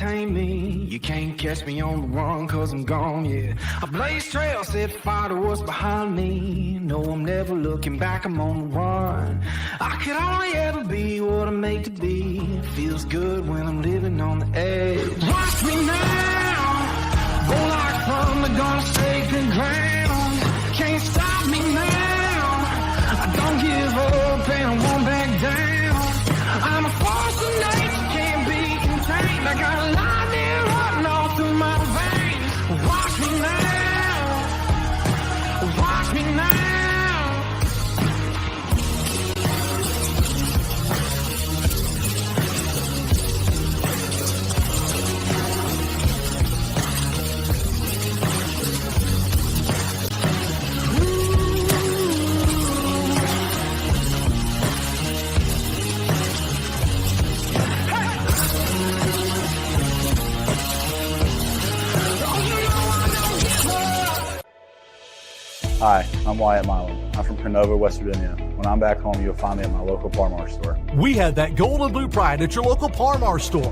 tame me. You can't catch me on the run, cause I'm gone, yeah. I blaze trails, set fire to what's behind me. No, I'm never looking back, I'm on the run. I could only ever be what I'm made to be. It feels good when I'm living on the edge. Watch me now, go like thunder, gonna sacred ground. Can't stop me now, I don't give up and I won't back down. I'm a force of nature, can't be contained. I got a line there running all through my veins. Watch me now, watch me now. Hi, I'm Wyatt Milam. I'm from Canova, West Virginia. When I'm back home, you'll find me at my local Par-Mar store. We have that gold and blue pride at your local Par-Mar store.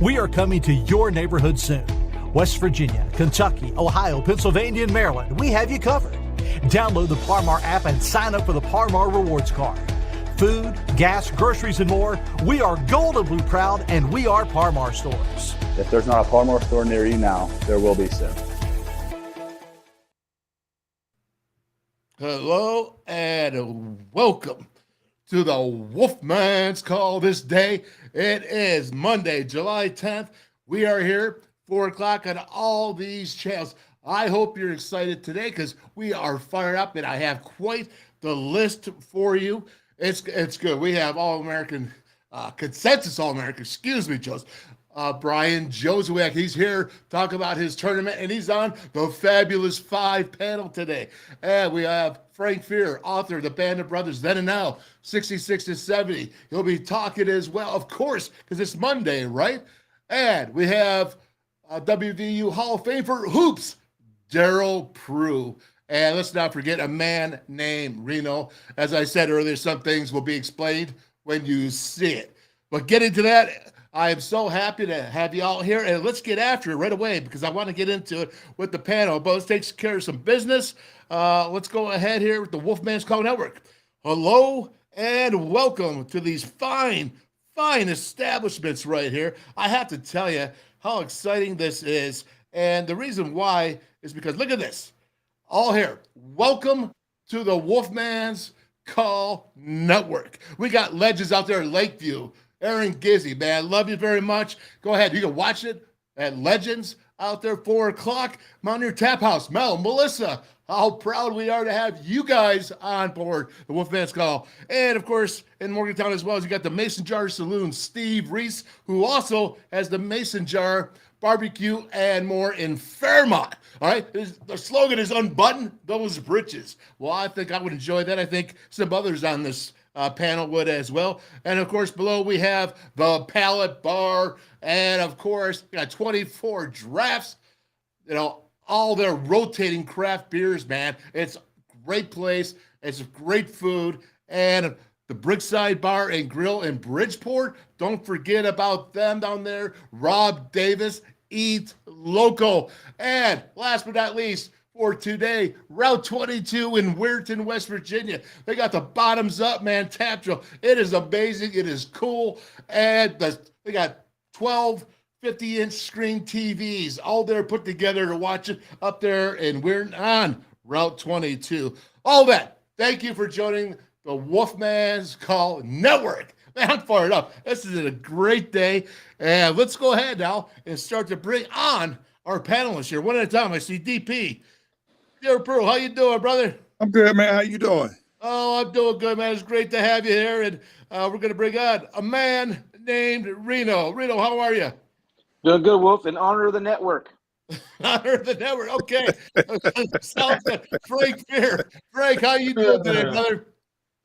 We are coming to your neighborhood soon. West Virginia, Kentucky, Ohio, Pennsylvania, and Maryland, we have you covered. Download the Par-Mar app and sign up for the Par-Mar rewards card. Food, gas, groceries, and more, we are gold and blue proud, and we are Par-Mar stores. If there's not a Par-Mar store near you now, there will be soon. Hello and welcome to the WolfMan's Call this day. It is Monday, July 10th. We are here, 4 o'clock on all these channels. I hope you're excited today because we are fired up and I have quite the list for you. It's good. We have All-American, consensus All-American, excuse me, Joes. Brian Jozwiak, he's here talk about his tournament, and he's on the Fabulous Five panel today. And we have Frank Fear, author of The Band of Brothers, Then and Now, 66 to 70. He'll be talking as well, of course, because it's Monday, right? And we have WVU Hall of Fame for hoops, Darryl Prue. And let's not forget a man named Reno. As I said earlier, some things will be explained when you see it. But getting to that, I am so happy to have you all here, and let's get after it right away because I want to get into it with the panel. But let's take care of some business. Let's go ahead here with the WolfMan's Call Network. Hello and welcome to these fine establishments right here. I have to tell you how exciting this is, and the reason why is because look at this. All here. Welcome to the WolfMan's Call Network. We got legends out there in Lakeview. Aaron Gizzy, man, love you very much. Go ahead. You can watch it at Legends out there, 4 o'clock. Mountaineer Tap House, Mel, Melissa, how proud we are to have you guys on board the WolfMan's Call. And, of course, in Morgantown as well as you got the Mason Jar Saloon, Steve Reese, who also has the Mason Jar BBQ and More in Fairmont. All right, the slogan is unbutton those britches. Well, I think I would enjoy that. I think some others on this panel would as well. And of course, below we have the Pallet Bar, and of course, we got 24 drafts. You know, all their rotating craft beers, man. It's a great place. It's great food, and the Brickside Bar and Grill in Bridgeport. Don't forget about them down there. Rob Davis, eat local. And last but not least, for today, Route 22 in Weirton, West Virginia. They got the bottoms up, man, tap drill. It is amazing. It is cool. And they got 12 50-inch screen TVs all there put together to watch it up there in Weirton on Route 22. All that. Thank you for joining the WolfMan's Call Network. Man, I'm fired up. This is a great day. And let's go ahead now and start to bring on our panelists here. One at a time. I see DP. Dear Prue, how you doing, brother? I'm good, man. How you doing? Oh, I'm doing good, man. It's great to have you here. And we're going to bring on a man named Reno. Reno, how are you? Doing good, Wolf. In honor of the network. Honor of the network. Okay. Sounds good. Frank Fear. Frank, how you doing today, brother?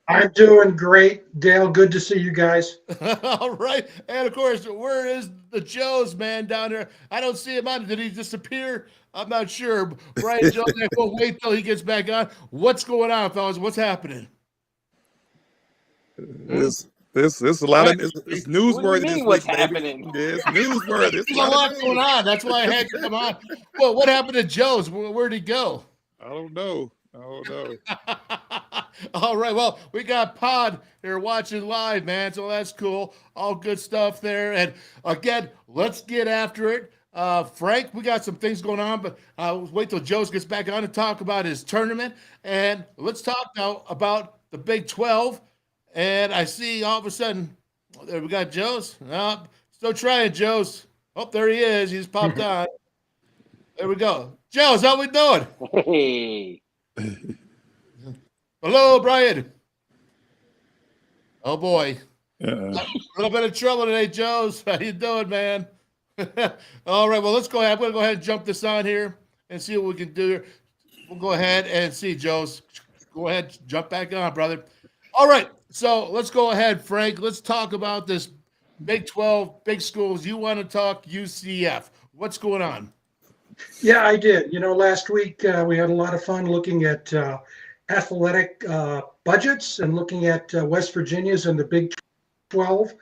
I'm doing great, Dale. Good to see you guys. All right. And, of course, where is the Joes, man, down there? I don't see him on. Did he disappear? I'm not sure. Brian Jones, we'll wait till he gets back on. What's going on, fellas? What's happening? This a lot of it's What do you newsworthy this mean, what's week, baby. happening? Yeah, it's newsworthy. It's There's a lot going on. That's why I had you come on. Well, what happened to Joe's? Where'd he go? I don't know. All right. Well, we got Pod here watching live, man. So that's cool. All good stuff there. And again, let's get after it. Frank, we got some things going on, but wait till Joe's gets back on to talk about his tournament. And let's talk now about the Big 12. And I see all of a sudden, there we got Joe's. Still trying, Joe's. Oh, there he is. He's popped on. There we go. Joe's, how we doing? Hey. Hello, Brian. Oh, boy. Uh-uh. A little bit of trouble today, Joe's. How you doing, man? All right, well, let's go ahead. I'm going to go ahead and jump this on here and see what we can do here. We'll go ahead and see, Joe's. Go ahead, jump back on, brother. All right, so let's go ahead, Frank. Let's talk about this Big 12, big schools. You want to talk UCF. What's going on? Yeah, I did. Last week we had a lot of fun looking at athletic budgets and looking at West Virginia's and the Big 12.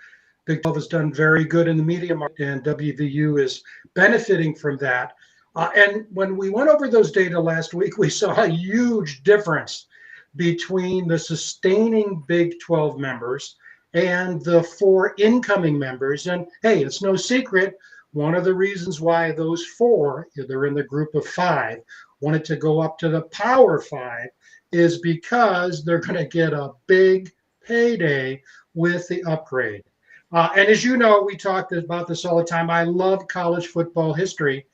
Big 12 has done very good in the media market, and WVU is benefiting from that. And when we went over those data last week, we saw a huge difference between the sustaining Big 12 members and the 4 incoming members. And hey, it's no secret, one of the reasons why those 4, they're in the group of 5, wanted to go up to the Power 5 is because they're going to get a big payday with the upgrade. And as you know, we talked about this all the time. I love college football history,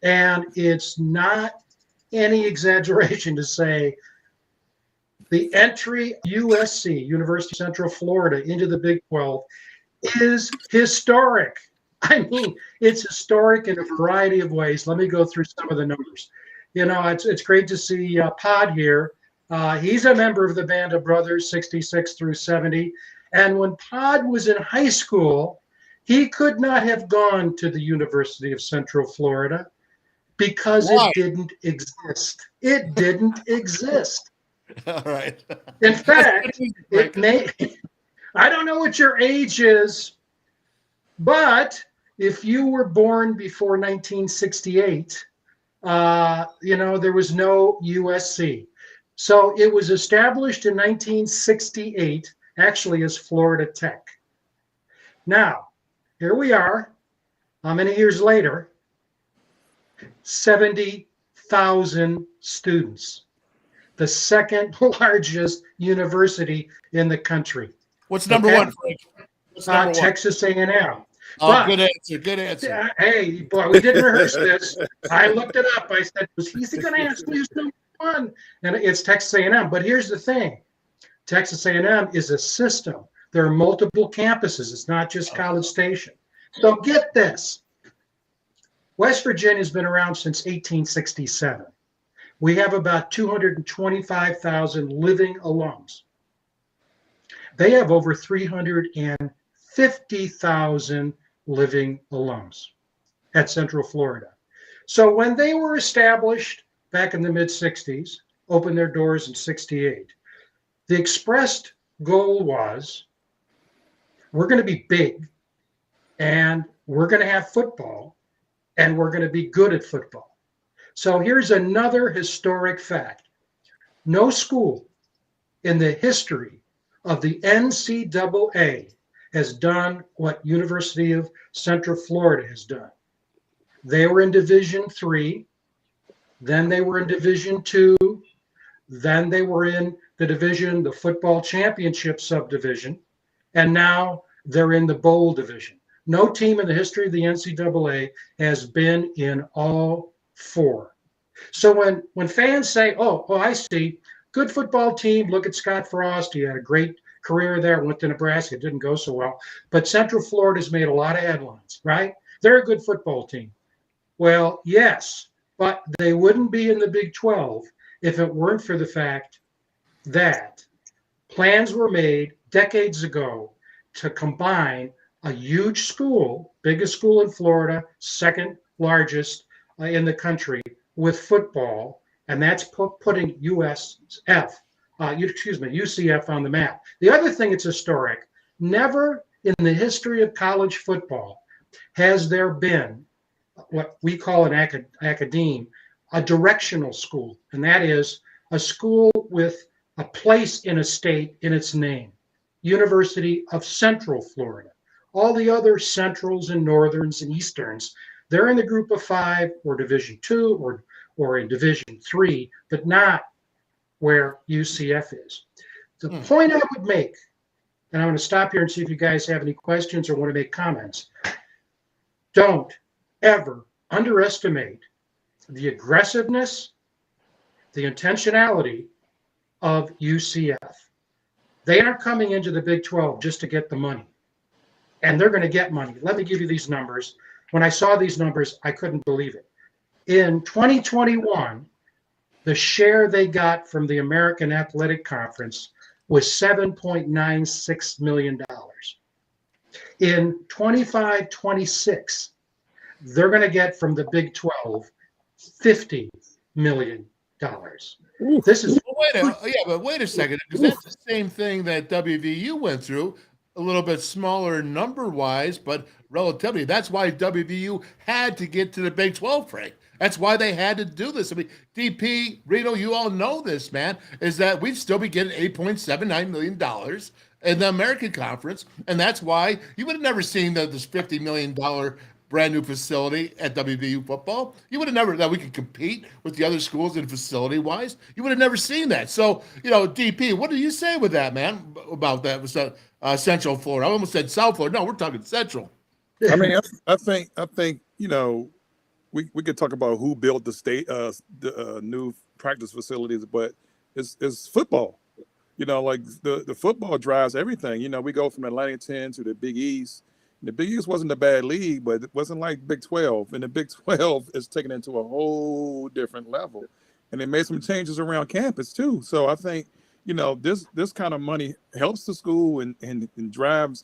and it's not any exaggeration to say the entry of USC, University of Central Florida, into the Big 12 is historic. I mean, it's historic in a variety of ways. Let me go through some of the numbers. It's great to see Pod here. He's a member of the Band of Brothers, 66 through 70. And when Pod was in high school, he could not have gone to the University of Central Florida because Why? It didn't exist. It didn't exist. All right. In fact, I don't know what your age is, but if you were born before 1968, there was no USC. So it was established in 1968, actually as Florida Tech. Now, here we are, how many years later? 70,000 students. The second largest university in the country. What's number one, Frank? What's number one? Texas A&M. Oh, But- good answer. Good answer. Hey, boy, we didn't rehearse this. I looked it up. I said, "Was he going to ask me who's number one?" And it's Texas A&M. But here's the thing: Texas A&M is a system. There are multiple campuses. It's not just College Station. So get this: West Virginia's been around since 1867. We have about 225,000 living alums. They have over 350,000 living alums at Central Florida. So when they were established back in the mid-60s, opened their doors in 68, the expressed goal was, we're going to be big, and we're going to have football, and we're going to be good at football. So here's another historic fact. No school in the history of the NCAA has done what University of Central Florida has done. They were in Division III, then they were in Division II, then they were in the football championship subdivision, and now they're in the bowl division. No team in the history of the NCAA has been in all 4. So when fans say, oh, I see, good football team, look at Scott Frost, he had a great career there, went to Nebraska, it didn't go so well, but Central Florida's made a lot of headlines, right? They're a good football team. Well, yes, but they wouldn't be in the Big 12 if it weren't for the fact that plans were made decades ago to combine a huge school, biggest school in Florida, second largest in the country, with football, and that's putting UCF on the map. The other thing that's historic, Never in the history of college football has there been what we call an academe, a directional school, and that is a school with a place in a state in its name. University of Central Florida. All the other centrals and northerns and easterns, they're in the group of 5 or Division II or in Division III, but not where UCF is. The point I would make, and I'm going to stop here and see if you guys have any questions or want to make comments. Don't ever underestimate the aggressiveness, the intentionality of UCF. They aren't coming into the Big 12 just to get the money, and they're going to get money. Let me give you these numbers. When I saw these numbers, I couldn't believe it. In 2021, the share they got from the American Athletic Conference was $7.96 million. In 25-26, they're going to get from the Big 12 $50 million. This is but wait a second, because that's the same thing that WVU went through, a little bit smaller number-wise, but relatively. That's why WVU had to get to the Big 12, Frank. That's why they had to do this. I mean, DP, Reno, you all know this, man, is that we'd still be getting $8.79 million in the American Conference, and that's why you would have never seen this $50 million brand new facility at WVU football. You would have never, that we could compete with the other schools in facility wise. You would have never seen that. So, DP, what do you say with that, man, about that? Was Central Florida? I almost said South Florida. No, we're talking Central. I mean, I think we could talk about who built the new practice facilities, but it's football. Like the football drives everything. We go from Atlantic 10 to the Big East. The Big East wasn't a bad league, but it wasn't like Big 12. And the Big 12 is taken into a whole different level. And they made some changes around campus too. So I think, this kind of money helps the school and drives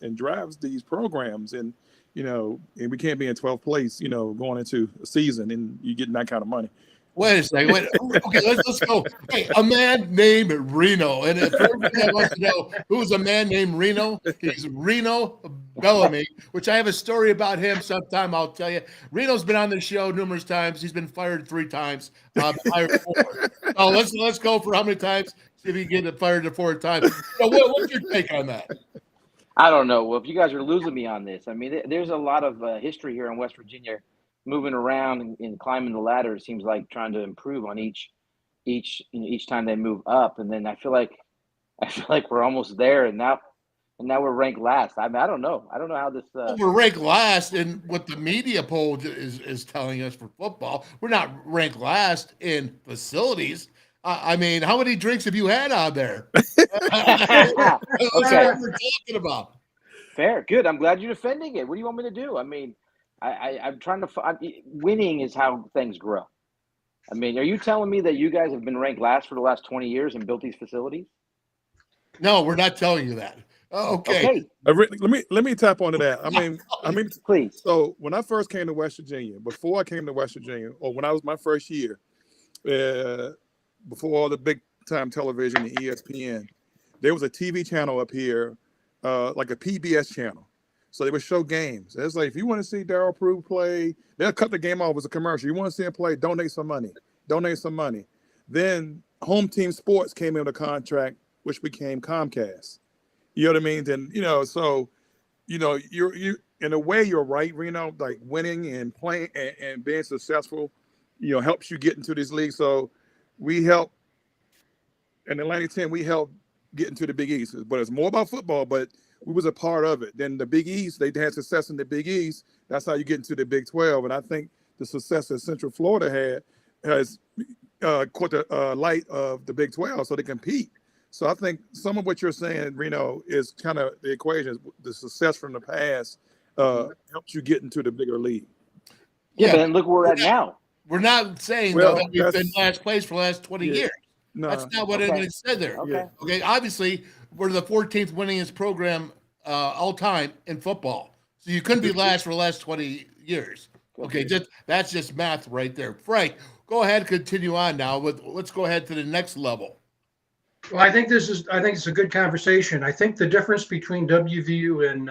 these programs. And, and we can't be in 12th place, going into a season and you getting that kind of money. Wait a second. Okay, let's go. Hey, a man named Reno. And if everybody wants to know who's a man named Reno, he's Reno Bellamy, which I have a story about him sometime I'll tell you. Reno's been on the show numerous times. He's been fired 3 times. Fired 4. So let's go for how many times? See if he can get fired the 4th time. So what's your take on that? I don't know. Well, if you guys are losing me on this, I mean, there's a lot of history here in West Virginia. Moving around and climbing the ladder, it seems like trying to improve on each time they move up, and then I feel like we're almost there, and now we're ranked last. I mean, I don't know how this. We're ranked last in what the media poll is telling us for football. We're not ranked last in facilities. I mean, how many drinks have you had out there? That's what we're talking about. Fair, good. I'm glad you're defending it. What do you want me to do? I mean. I'm trying to winning is how things grow. I mean, are you telling me that you guys have been ranked last for the last 20 years and built these facilities? No, we're not telling you that. Okay. Let me tap onto that. I mean, please. So when I first came to West Virginia, before I came to West Virginia, or when I was my first year, before all the big time television and ESPN, there was a TV channel up here, like a PBS channel. So they would show games. It's like, if you want to see Darryl Prue play, they'll cut the game off as a commercial. You want to see him play, donate some money. Then Home Team Sports came in with a contract, which became Comcast. You know what I mean? Then, so, you're in a way, you're right, Reno, like winning and playing and being successful, helps you get into this league. So we help, in Atlantic 10, we help get into the Big East. But it's more about football, but we was a part of it. Then the Big East, they had success in the Big East. That's how you get into the Big 12. And I think the success that Central Florida has caught the light of the Big 12, so they compete. So I think some of what you're saying, Reno, is kind of the equation. The success from the past helps you get into the bigger league. Yeah, but then look where we're at now. We're not saying that we've been last place for the last 20 years. No. That's not what anybody said there. Okay. Obviously, we're the 14th winningest program all time in football. So you couldn't be last for the last 20 years. Okay, that's just math right there. Frank, go ahead and continue on now. Let's go ahead to the next level. Well, I think it's a good conversation. I think the difference between WVU and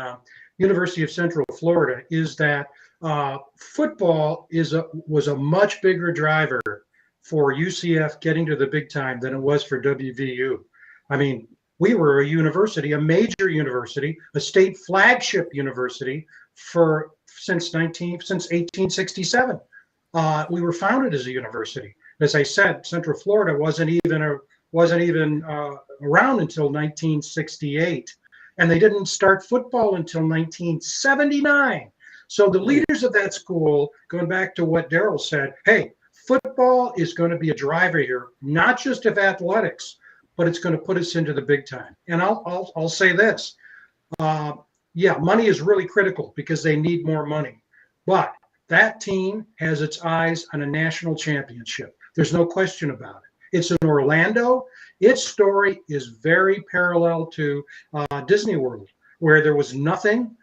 University of Central Florida is that football was a much bigger driver for UCF getting to the big time than it was for WVU. I mean, we were a university, a major university, a state flagship university since 1867. We were founded as a university. As I said, Central Florida wasn't even around until 1968, and they didn't start football until 1979. So the leaders of that school, going back to what Darryl said, hey, football is going to be a driver here, not just of athletics, but it's going to put us into the big time. And I'll say this, money is really critical because they need more money, but that team has its eyes on a national championship. There's no question about it. It's in Orlando. Its story is very parallel to Disney World, where there was nothing,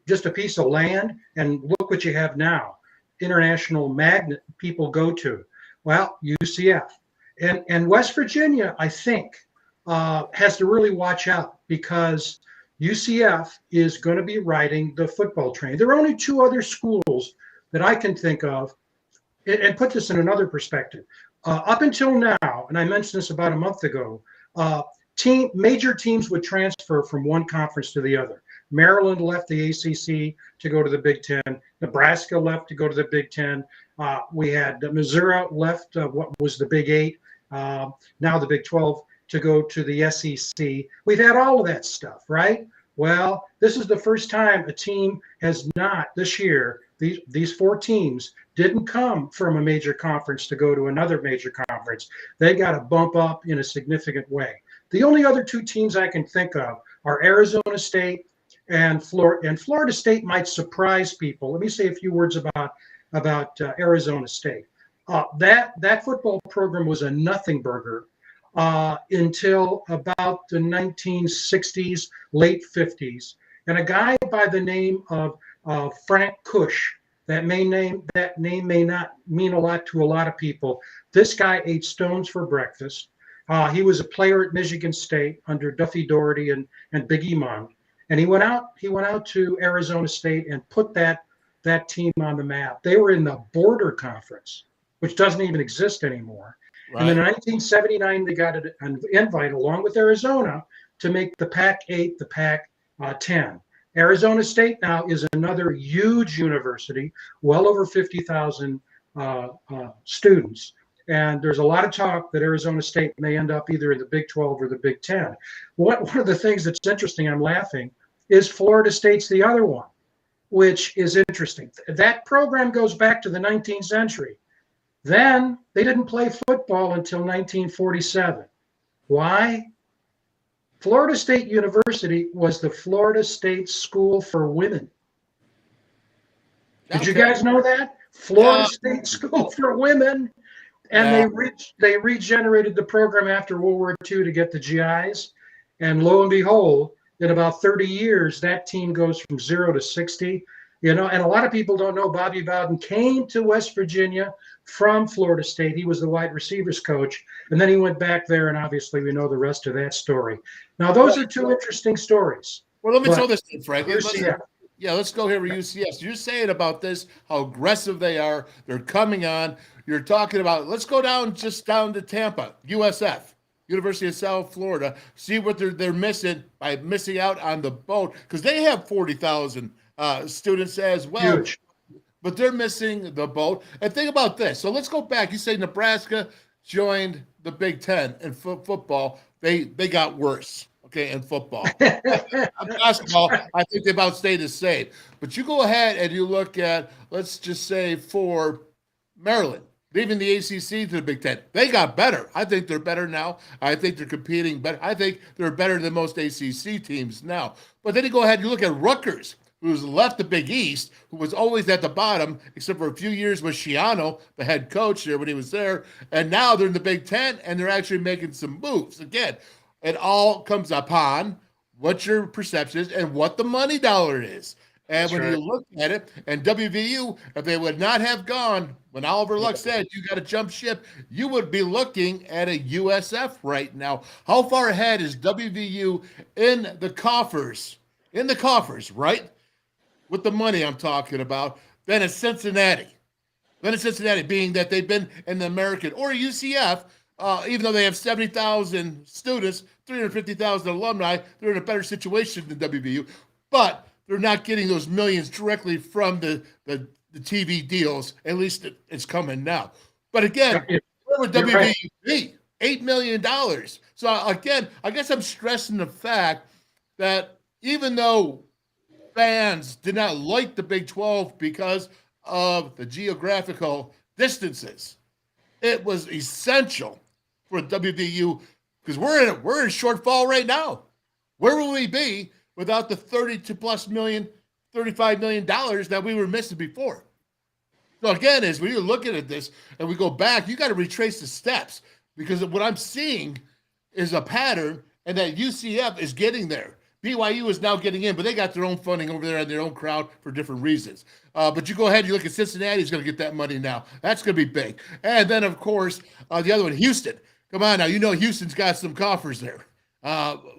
just a piece of land, and look what you have now. International magnet people go to. Well, UCF. And West Virginia, I think, has to really watch out because UCF is going to be riding the football train. There are only two other schools that I can think of, and put this in another perspective. Up until now, and I mentioned this about a month ago, major teams would transfer from one conference to the other. Maryland left the ACC to go to the Big Ten. Nebraska left to go to the Big Ten. We had Missouri left what was the Big Eight, now the Big 12, to go to the SEC. We've had all of that stuff, right? Well, this is the first time a team has not this year. These four teams didn't come from a major conference to go to another major conference. They got to bump up in a significant way. The only other two teams I can think of are Arizona State and Florida. And Florida State might surprise people. Let me say a few words about Arizona State. That football program was a nothing burger until about the 1960s, late 50s. And a guy by the name of Frank Cush, that name may not mean a lot to a lot of people. This guy ate stones for breakfast. He was a player at Michigan State under Duffy Doherty and Big Emond. And he went out to Arizona State and put that team on the map. They were in the Border Conference, which doesn't even exist anymore. Right. And then in 1979, they got an invite along with Arizona to make the Pac-8 the Pac-10. Arizona State now is another huge university, well over 50,000 students. And there's a lot of talk that Arizona State may end up either in the Big 12 or the Big 10. One of the things that's interesting, I'm laughing, is Florida State's the other one, which is interesting. That program goes back to the 19th century. Then they didn't play football until 1947. Why? Florida State University was the Florida State School for Women. Did you guys know that? Florida State School for Women. And they regenerated the program after World War II to get the GIs. And lo and behold, in about 30 years, that team goes from 0 to 60. And a lot of people don't know Bobby Bowden came to West Virginia from Florida State. He was the wide receivers coach. And then he went back there, and obviously we know the rest of that story. Now, those are two interesting stories. Well, let me throw this in, Frank. Let's go here with UCF. So you're saying about this, how aggressive they are. They're coming on. You're talking about, let's go down to Tampa, USF, University of South Florida, see what they're missing by missing out on the boat, because they have 40,000 students as well. Huge. But they're missing the boat. And think about this. So let's go back. You say Nebraska joined the Big Ten in football. They got worse, okay, in football. Basketball, I think they about stayed the same. But you go ahead and you look at, let's just say, for Maryland, leaving the ACC to the Big Ten. They got better. I think they're better now. I think they're competing better. I think they're better than most ACC teams now. But then you go ahead and you look at Rutgers, who's left the Big East, who was always at the bottom, except for a few years with Schiano, the head coach there when he was there. And now they're in the Big Ten, and they're actually making some moves. Again, it all comes upon what your perception is and what the money dollar is. And That's when right. you look at it, and WVU, if they would not have gone, when Oliver Luck said you got to jump ship, you would be looking at a USF right now. How far ahead is WVU in the coffers? In the coffers, right? With the money I'm talking about, than it's Cincinnati. Then it's Cincinnati, being that they've been in the American or UCF, even though they have 70,000 students, 350,000 alumni, they're in a better situation than WVU, but they're not getting those millions directly from the TV deals. At least it's coming now. But again, where would WVU right. be? $8 million. So again, I guess I'm stressing the fact that even though fans did not like the Big 12 because of the geographical distances, it was essential for WVU because we're in shortfall right now. Where will we be without the $35 million that we were missing before? So again, as we're looking at this and we go back, you got to retrace the steps because what I'm seeing is a pattern, and that UCF is getting there. BYU is now getting in, but they got their own funding over there and their own crowd for different reasons. But you go ahead, you look at Cincinnati, is going to get that money now. That's going to be big. And then, of course, the other one, Houston. Come on now, you know Houston's got some coffers there.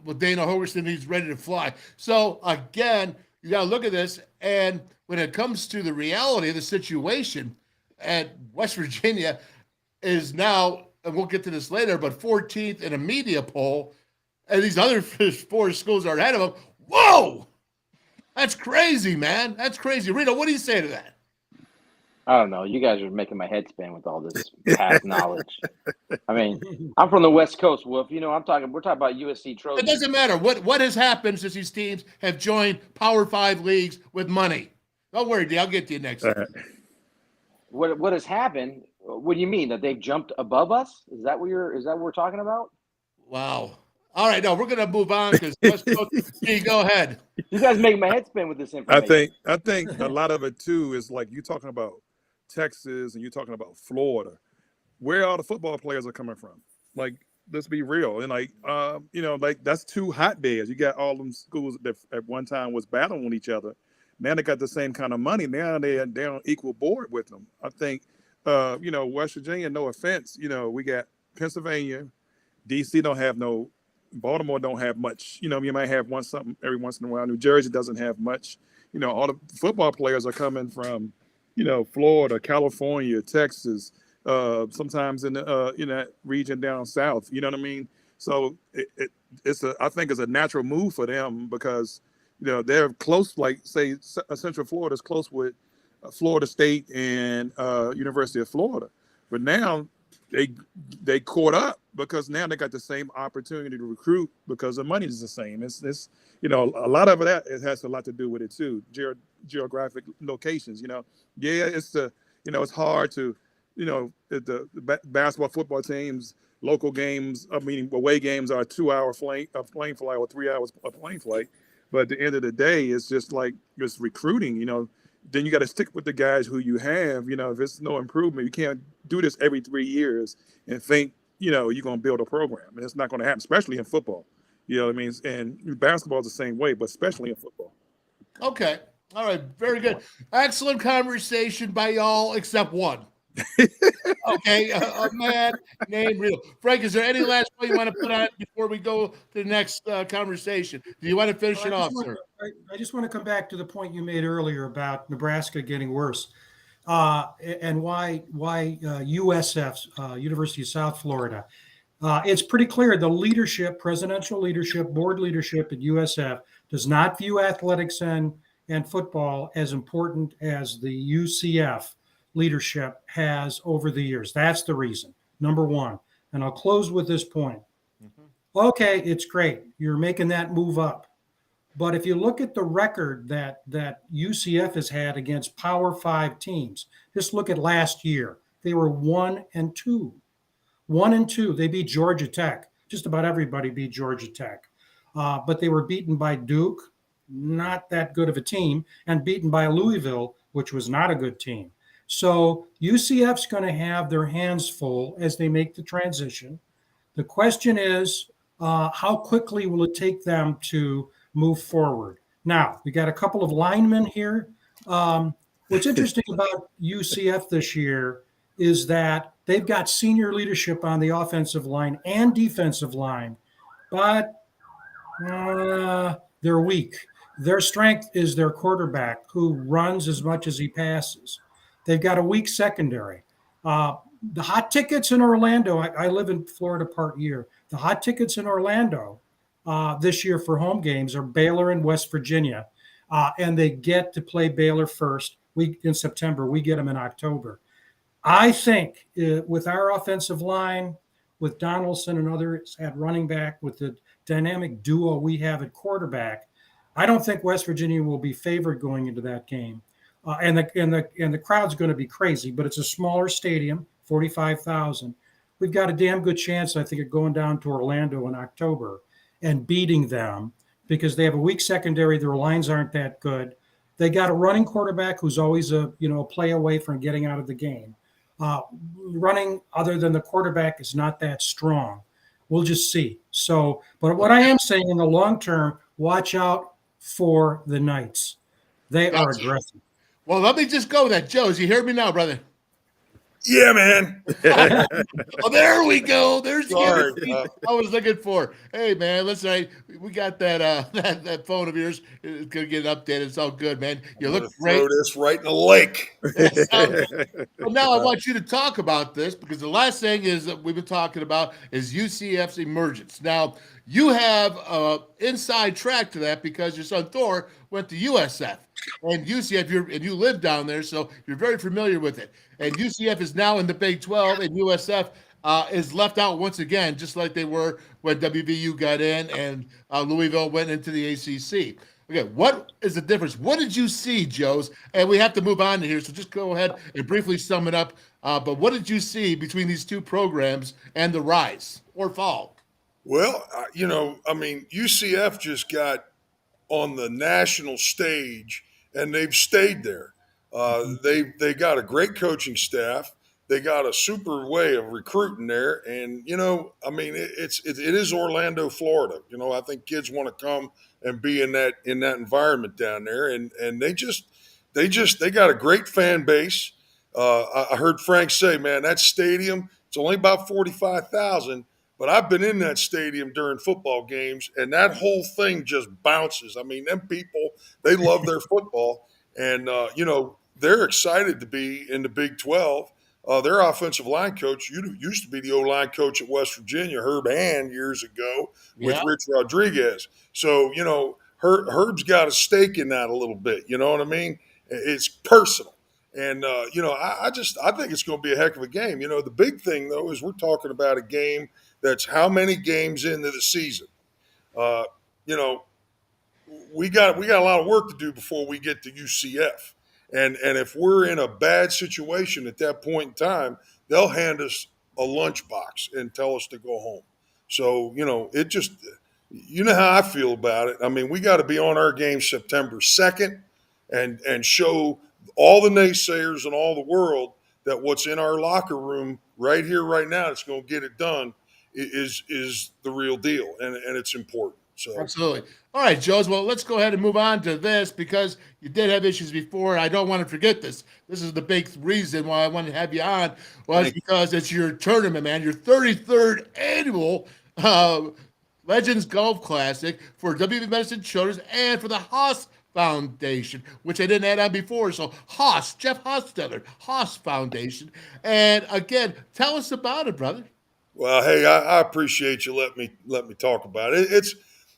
With Dana Hogerson, he's ready to fly. So, again, you got to look at this. And when it comes to the reality of the situation, and West Virginia is now, and we'll get to this later, but 14th in a media poll, and these other 4 schools are ahead of them. Whoa! That's crazy, man. That's crazy. Reno, what do you say to that? I don't know. You guys are making my head spin with all this past knowledge. I mean, I'm from the West Coast, Wolf. You know, we're talking about USC Trojans. It doesn't matter. What has happened since these teams have joined Power 5 leagues with money? Don't worry, D. I'll get to you next. What has happened? What do you mean, that they've jumped above us? Is that what we're talking about? Wow. All right, no, we're going to move on because West Coast. D, go ahead. You guys make my head spin with this information. I think a lot of it too is like you talking about Texas and you're talking about Florida, where all the football players are coming from. Like, let's be real. And like, like that's 2 hotbeds. You got all them schools that at one time was battling with each other. Now they got the same kind of money. Now they're on equal board with them. I think, West Virginia, no offense, we got Pennsylvania, DC don't have no, Baltimore don't have much. You might have something every once in a while. New Jersey doesn't have much. All the football players are coming from, Florida, California, Texas, sometimes in that region down south. You know what I mean? So I think it's a natural move for them because they're close. Like say Central Florida is close with Florida State and University of Florida, but now they caught up because now they got the same opportunity to recruit because the money is the same. It's a lot of it has a lot to do with it too. Geographic locations. It's hard to the basketball, football teams, local games. I mean, away games are a 2-hour plane flight or 3 hours a plane flight. But at the end of the day, it's just like it's recruiting. Then you got to stick with the guys who you have. If it's no improvement, you can't do this every 3 years and think, you're going to build a program. And it's not going to happen, especially in football. You know what I mean? And basketball is the same way, but especially in football. Okay. All right. Very good. Excellent conversation by y'all, except one. Okay. A man named Reno. Frank, is there any last point you want to put on before we go to the next conversation? Do you want to finish it off, sir? I just want to come back to the point you made earlier about Nebraska getting worse, and why USF's University of South Florida. It's pretty clear the leadership, presidential leadership, board leadership at USF does not view athletics and football as important as the UCF leadership has over the years. That's the reason, number one. And I'll close with this point. Okay, it's great. You're making that move up. But if you look at the record that UCF has had against Power 5 teams, just look at last year. They were 1-2. 1-2. They beat Georgia Tech. Just about everybody beat Georgia Tech. But they were beaten by Duke, not that good of a team, and beaten by Louisville, which was not a good team. So UCF's going to have their hands full as they make the transition. The question is, how quickly will it take them to move forward? Now, we got a couple of linemen here. What's interesting about UCF this year is that they've got senior leadership on the offensive line and defensive line, but they're weak. Their strength is their quarterback, who runs as much as he passes. They've got a weak secondary. The hot tickets in Orlando, I live in Florida part year. The hot tickets in Orlando this year for home games are Baylor and West Virginia, and they get to play Baylor first. In September. We get them in October. I think with our offensive line, with Donaldson and others at running back, with the dynamic duo we have at quarterback, I don't think West Virginia will be favored going into that game. And the crowd's going to be crazy, but it's a smaller stadium, 45,000. We've got a damn good chance, I think, of going down to Orlando in October and beating them because they have a weak secondary. Their lines aren't that good. They got a running quarterback who's always a play away from getting out of the game. Running other than the quarterback is not that strong. We'll just see. So, but what I am saying in the long term, watch out for the Knights. They are aggressive. Well, let me just go with that. Joe, you hear me now, brother? Yeah, man. Oh, there we go. There's Sorry, the I was looking for. Hey, man, listen, we got that that phone of yours. It's gonna get updated. It's all good, man. You look great. Throw this right in the lake. Well, now I want you to talk about this because the last thing is that we've been talking about is UCF's emergence. Now, you have inside track to that because your son Thor went to USF and UCF. You live down there, so you're very familiar with it. And UCF is now in the Big 12, and USF is left out once again, just like they were when WVU got in and Louisville went into the ACC. Okay, what is the difference? What did you see, Joes? And we have to move on to here, so just go ahead and briefly sum it up. But what did you see between these two programs and the rise or fall? Well, UCF just got on the national stage, and they've stayed there. They got a great coaching staff. They got a super way of recruiting there, and it is Orlando, Florida. I think kids want to come and be in that environment down there, and they got a great fan base. I heard Frank say, man, that stadium, it's only about 45,000. But I've been in that stadium during football games, and that whole thing just bounces. I mean, them people, they love their football, and, they're excited to be in the Big 12. Their offensive line coach used to be the O-line coach at West Virginia, Herb Hand, years ago with Rich Rodriguez. So, Herb's got a stake in that a little bit. You know what I mean? It's personal. And, I think it's going to be a heck of a game. The big thing, though, is we're talking about a game that's how many games into the season. We got a lot of work to do before we get to UCF. And if we're in a bad situation at that point in time, they'll hand us a lunchbox and tell us to go home. So, it just how I feel about it. I mean, we got to be on our game September 2nd and show all the naysayers and all the world that what's in our locker room right here, right now, that's going to get it done is the real deal. And it's important. So absolutely. All right, Joes. Well, let's go ahead and move on to this because you did have issues before. I don't want to forget this. This is the big reason why I wanted to have you on was because it's your tournament, man. Your 33rd annual Legends Golf Classic for WV Medicine Children's and for the Haas Foundation, which I didn't add on before. So Haas, Jeff Hostetler, Haas Foundation. And again, tell us about it, brother. Well, hey, I appreciate you let me talk about it. It's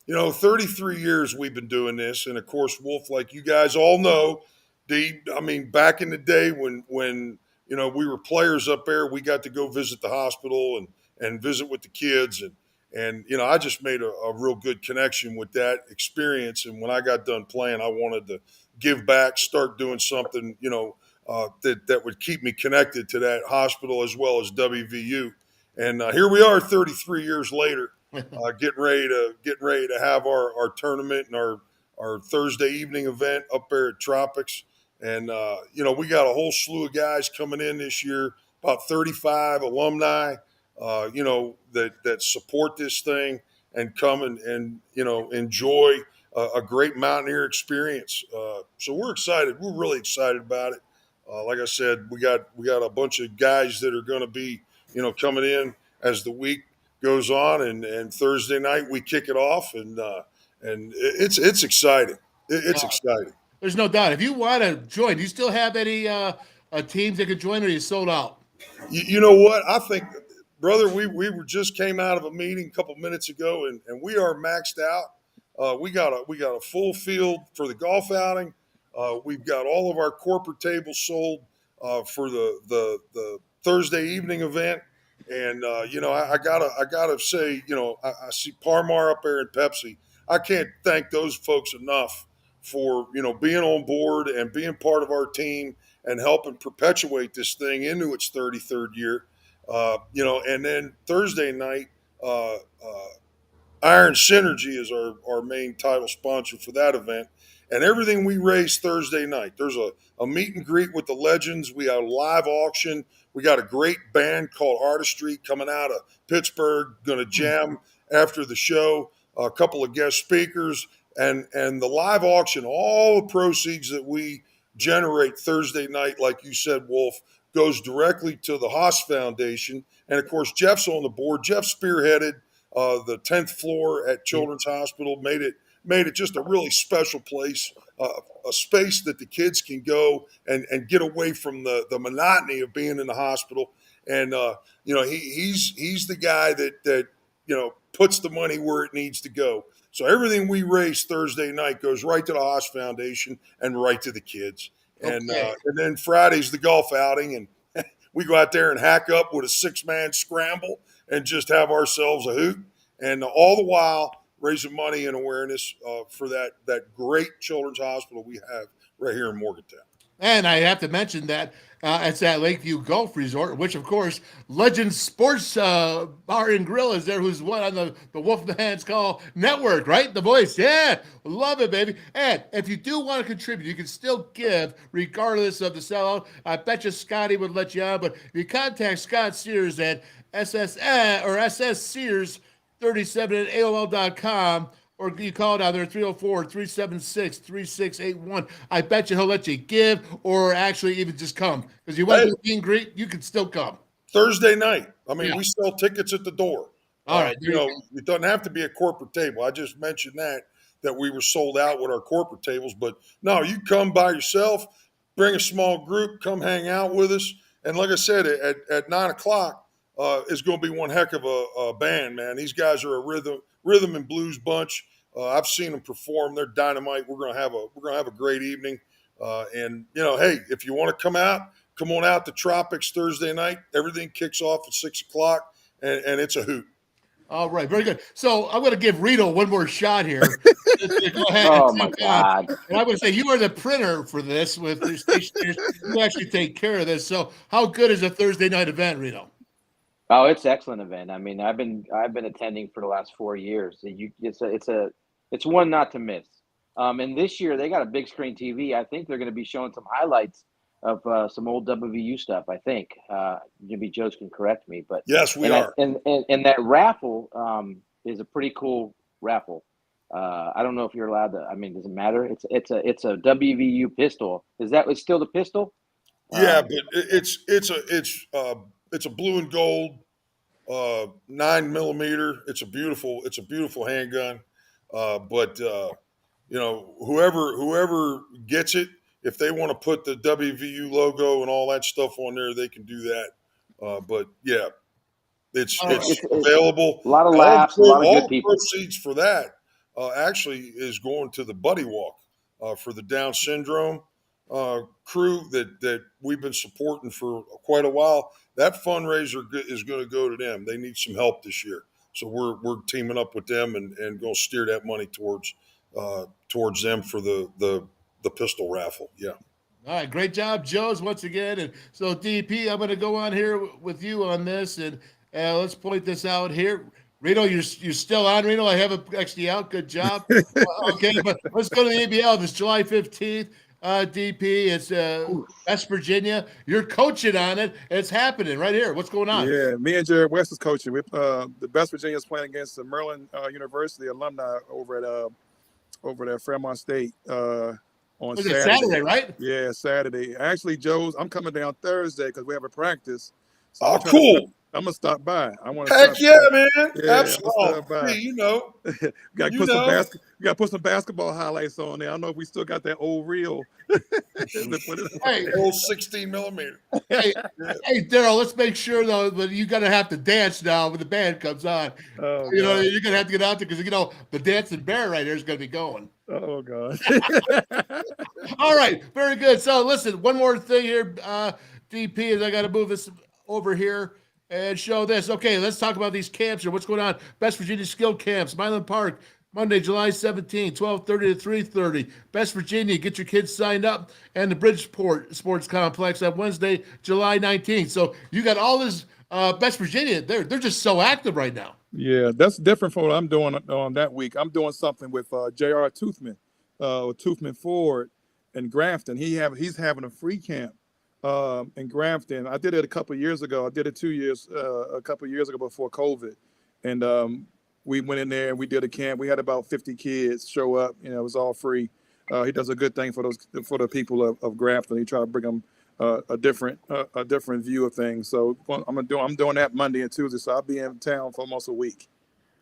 33 years we've been doing this, and of course, Wolf, like you guys all know, back in the day when we were players up there, we got to go visit the hospital and visit with the kids, and I just made a real good connection with that experience. And when I got done playing, I wanted to give back, start doing something that would keep me connected to that hospital as well as WVU. And here we are 33 years later, getting ready to have our tournament and our Thursday evening event up there at Tropics. And, we got a whole slew of guys coming in this year, about 35 alumni, that support this thing and come and enjoy a great Mountaineer experience. So we're excited. We're really excited about it. Like I said, we got a bunch of guys that are going to be, coming in as the week goes on, and Thursday night we kick it off, and it's exciting. It's exciting. There's no doubt. If you want to join, do you still have any teams that could join, or are you sold out? You know what? I think, brother, we were just came out of a meeting a couple minutes ago, and we are maxed out. We got a full field for the golf outing. We've got all of our corporate tables sold for the Thursday evening event, and I gotta say, I see Parmar up there in Pepsi. I can't thank those folks enough for being on board and being part of our team and helping perpetuate this thing into its 33rd year. And then Thursday night, Iron Synergy is our main title sponsor for that event. And everything we raise Thursday night, there's a meet and greet with the legends. We got a live auction. We got a great band called Artistry coming out of Pittsburgh, going to jam after the show, a couple of guest speakers, and the live auction, all the proceeds that we generate Thursday night, like you said, Wolf, goes directly to the Haas Foundation. And, of course, Jeff's on the board. Jeff spearheaded the 10th floor at Children's Hospital, made it just a really special place, a space that the kids can go and get away from the monotony of being in the hospital. And, he's the guy that puts the money where it needs to go. So everything we raise Thursday night goes right to the Haas Foundation and right to the kids. And then Friday's the golf outing, and we go out there and hack up with a 6-man scramble and just have ourselves a hoot. And all the while raising money and awareness for that great children's hospital we have right here in Morgantown. And I have to mention that it's at Lakeview Golf Resort, which, of course, Legends Sports Bar and Grill is there, who's one on the WolfMan's Call Network, right? The voice. Yeah. Love it, baby. And if you do want to contribute, you can still give regardless of the sellout. I bet you Scotty would let you on, but if you contact Scott Sears at SSSears37 at AOL.com, or you call it out there, 304-376-3681. I bet you he'll let you give or actually even just come. Because you want to meet and greet, you can still come. Thursday night. I mean, we sell tickets at the door. All right. It doesn't have to be a corporate table. I just mentioned that we were sold out with our corporate tables. But no, you come by yourself, bring a small group, come hang out with us. And like I said, at 9 o'clock, is going to be one heck of a band, man. These guys are a rhythm and blues bunch. I've seen them perform. They're dynamite. We're going to have a great evening. And hey, if you want to come on out to Tropics Thursday night. Everything kicks off at 6 o'clock, and it's a hoot. All right, very good. So I'm going to give Reno one more shot here. Go ahead. Oh my God! And I'm going to say you are the printer for this with the stationers. You actually take care of this. So how good is a Thursday night event, Reno? Oh, it's an excellent event. I mean, I've been attending for the last 4 years. It's one not to miss. And this year they got a big screen TV. I think they're going to be showing some highlights of some old WVU stuff. I think maybe Joe's can correct me, but yes, we are. And that raffle is a pretty cool raffle. I don't know if you're allowed to. I mean, does it matter? It's a WVU pistol. It's still the pistol? Yeah, but it's a blue and gold 9mm. It's a beautiful handgun. But whoever gets it, if they want to put the WVU logo and all that stuff on there, they can do that. But yeah, it's available. A lot of laughs, a lot of good people. Proceeds for that actually is going to the Buddy Walk for the Down syndrome crew that we've been supporting for quite a while. That fundraiser is going to go to them. They need some help this year, so we're teaming up with them and going to steer that money towards them for the pistol raffle. Yeah. All right, great job, Joe's, once again. And so, DP, I'm going to go on here with you on this, and let's point this out here. Reno, you're still on, Reno. I have it actually out. Good job. Okay, but let's go to the ABL. This July 15th. DP, it's West Virginia. You're coaching on it. It's happening right here. What's going on? Yeah, me and Jared West is coaching. The West Virginia is playing against the Maryland University alumni over at over there, Fairmont State, on Was it Saturday, right? Yeah, Saturday. Actually, Joe's, I'm coming down Thursday because we have a practice. So Oh, cool. I'm gonna stop by. I want to Heck stop yeah, by. man. Yeah, Absolutely. You know. We got to put some basketball highlights on there. I don't know if we still got that old reel. Hey, old 16 millimeter. Hey, Darryl, let's make sure though that you're gonna have to dance now when the band comes on. Oh, you know, God. you're gonna have to get out there because the dancing bear right here is gonna be going. Oh God. All right, very good. So listen, one more thing here, DP, is I got to move this over here and show this. Okay, let's talk about these camps here. What's going on? Best Virginia Skill Camps, Milan Park, Monday, July 17, 12:30 to 3:30. Best Virginia, get your kids signed up. And the Bridgeport Sports Complex on Wednesday, July 19th. So you got all this Best Virginia. They're just so active right now. Yeah, that's different from what I'm doing on that week. I'm doing something with J.R. Toothman, Toothman Ford in Grafton. He's having a free camp in Grafton. I did it a couple of years ago. I did it a couple of years ago before COVID. And we went in there and we did a camp. We had about 50 kids show up. You know, it was all free. He does a good thing for the people of Grafton. He try to bring them a different view of things. So I'm doing that Monday and Tuesday. So I'll be in town for almost a week.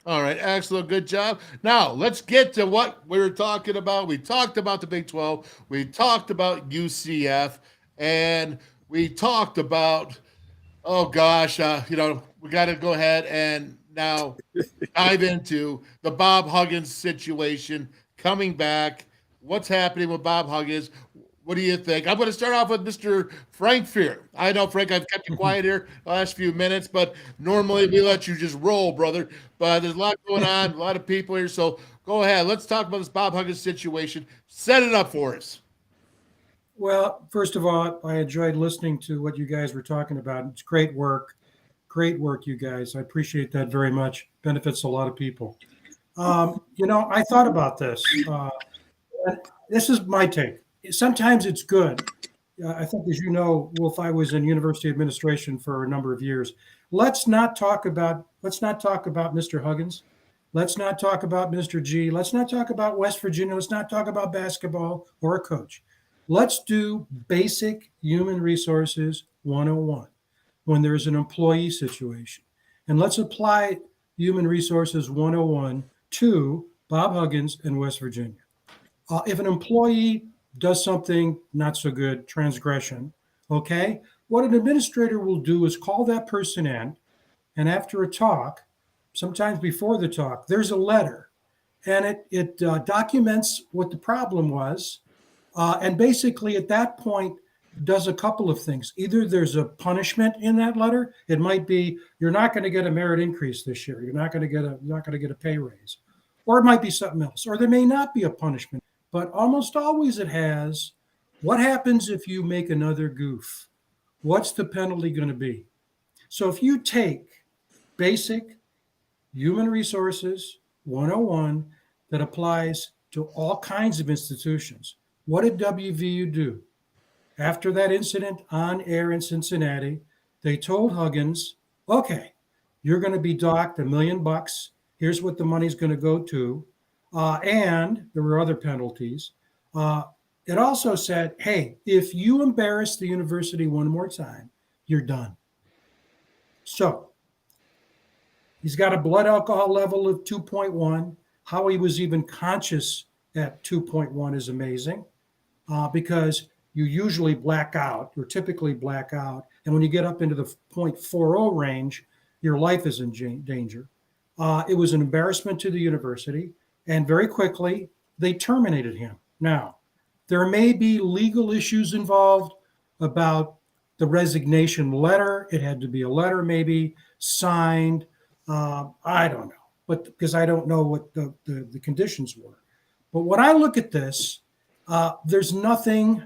All right, excellent, good job. Now let's get to what we were talking about. We talked about the Big 12. We talked about UCF, and we talked about we got to go ahead and now dive into the Bob Huggins situation coming back. What's happening with Bob Huggins? What do you think? I'm going to start off with Mr. Frank Fear. I know, Frank, I've kept you quiet here the last few minutes, but normally we let you just roll, brother. But there's a lot going on, a lot of people here. So go ahead. Let's talk about this Bob Huggins situation. Set it up for us. Well, first of all, I enjoyed listening to what you guys were talking about. It's great work. Great work, you guys. I appreciate that very much. Benefits a lot of people. I thought about this. This is my take. Sometimes it's good. I think, as you know, Wolf, I was in university administration for a number of years. Let's not talk about Mr. Huggins. Let's not talk about Mr. G. Let's not talk about West Virginia. Let's not talk about basketball or a coach. Let's do basic human resources 101 when there's an employee situation. And let's apply human resources 101 to Bob Huggins and West Virginia. If an employee does something not so good, transgression, okay, what an administrator will do is call that person in, and after a talk, sometimes before the talk, there's a letter, and it documents what the problem was, and basically at that point does a couple of things. Either there's a punishment in that letter. It might be you're not going to get a merit increase this year. You're not going to get a pay raise, or it might be something else, or there may not be a punishment. But almost always it has, what happens if you make another goof? What's the penalty going to be? So if you take basic human resources 101 that applies to all kinds of institutions, what did WVU do? After that incident on air in Cincinnati, they told Huggins, okay, you're going to be docked $1 million. Here's what the money's going to go to. And there were other penalties. It also said, hey, if you embarrass the university one more time, you're done. So he's got a blood alcohol level of 2.1. How he was even conscious at 2.1 is amazing because you usually black out, or typically black out. And when you get up into the 0.40 range, your life is in danger. It was an embarrassment to the university. And very quickly, they terminated him. Now, there may be legal issues involved about the resignation letter. It had to be a letter maybe signed. I don't know, but because I don't know what the conditions were. But when I look at this, there's nothing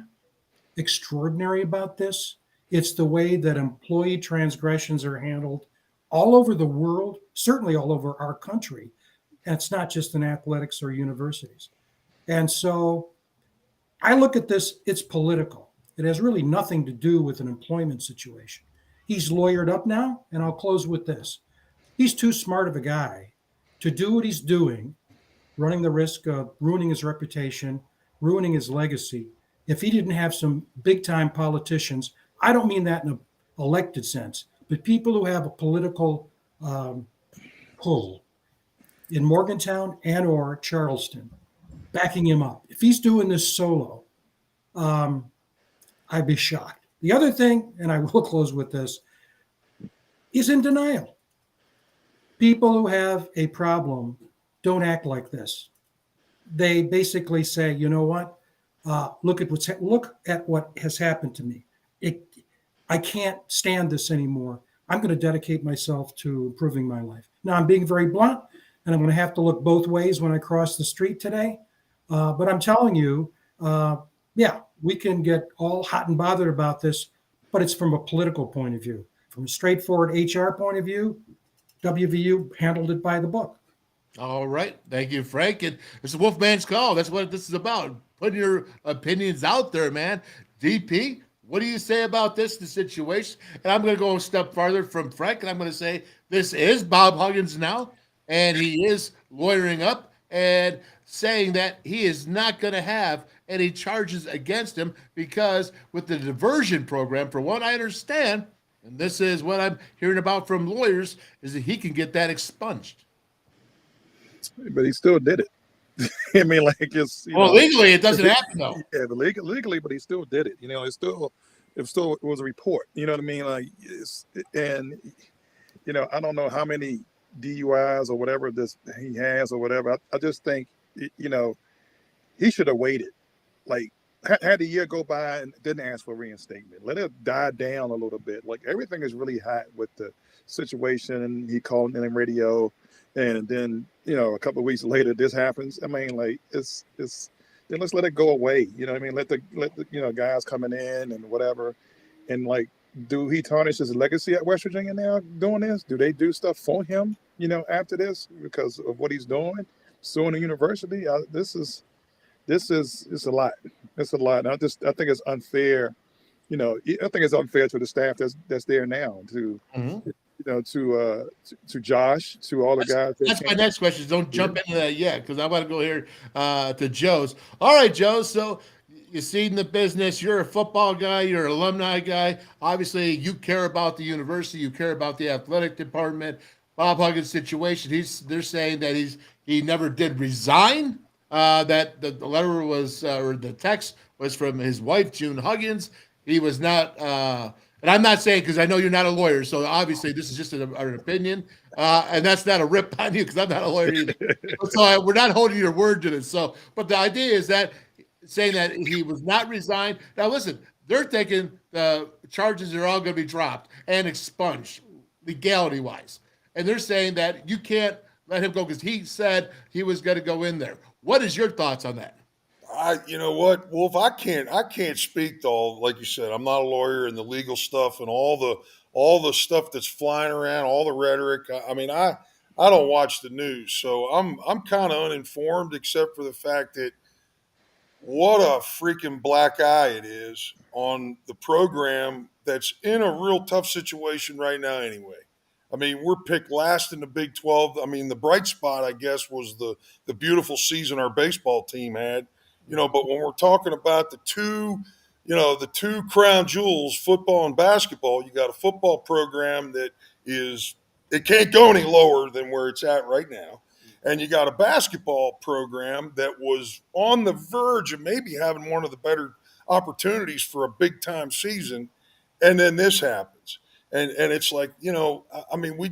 extraordinary about this. It's the way that employee transgressions are handled all over the world, certainly all over our country. And it's not just in athletics or universities. And so I look at this, it's political. It has really nothing to do with an employment situation. He's lawyered up now, and I'll close with this. He's too smart of a guy to do what he's doing running the risk of ruining his reputation, ruining his legacy, if he didn't have some big time politicians. I don't mean that in an elected sense, but people who have a political pull in Morgantown and or Charleston backing him up. If he's doing this solo, I'd be shocked. The other thing, and I will close with this, is in denial. People who have a problem don't act like this. They basically say, you know what? Look at what has happened to me. I can't stand this anymore. I'm going to dedicate myself to improving my life. Now, I'm being very blunt, and I'm going to have to look both ways when I cross the street today. But I'm telling you, yeah, we can get all hot and bothered about this, but it's from a political point of view. From a straightforward HR point of view, WVU handled it by the book. All right. Thank you, Frank. And it's Wolfman's Call. That's what this is about. Putting your opinions out there, man. DP, what do you say about the situation? And I'm going to go a step farther from Frank, and I'm going to say this is Bob Huggins now, and he is lawyering up and saying that he is not going to have any charges against him because with the diversion program, for what I understand, and this is what I'm hearing about from lawyers, is that he can get that expunged. But he still did it. I mean, like it's legally it doesn't happen though. Yeah, but legally, but he still did it. It was a report. You know what I mean? Like, I don't know how many DUIs or whatever he has or whatever. I just think, he should have waited. Like, had the year go by and didn't ask for reinstatement. Let it die down a little bit. Like, everything is really hot with the situation, and he called in the radio. And then, a couple of weeks later, this happens. I mean, like, it's then let's let it go away. You know what I mean? Let the guys coming in and whatever. And like, do he tarnish his legacy at West Virginia now doing this? Do they do stuff for him, after this because of what he's doing? Suing the university? This is a lot. It's a lot. And I think it's unfair. I think it's unfair to the staff that's there now to Josh, to all the guys. That's my next question. Don't jump into that yet, because I want to go here to Joe's. All right, Joe. So you see in the business, you're a football guy, you're an alumni guy. Obviously, you care about the university, you care about the athletic department. Bob Huggins' situation, they're saying that he never did resign. That the letter was or the text was from his wife, June Huggins. He was not. And I'm not saying, because I know you're not a lawyer, so obviously this is just an opinion, and that's not a rip on you because I'm not a lawyer either. So we're not holding your word to this. So, but the idea is that saying that he was not resigned. Now, listen, they're thinking the charges are all going to be dropped and expunged legality-wise, and they're saying that you can't let him go because he said he was going to go in there. What is your thoughts on that? You know what, Wolf? I can't speak to all, like you said. I'm not a lawyer, and the legal stuff and all the stuff that's flying around, all the rhetoric. I mean, I don't watch the news, so I'm kind of uninformed, except for the fact that what a freaking black eye it is on the program that's in a real tough situation right now. Anyway, I mean, we're picked last in the Big 12. I mean, the bright spot, I guess, was the beautiful season our baseball team had. But when we're talking about the two crown jewels, football and basketball, you got a football program that it can't go any lower than where it's at right now. And you got a basketball program that was on the verge of maybe having one of the better opportunities for a big time season. And then this happens. And it's like, I mean, we're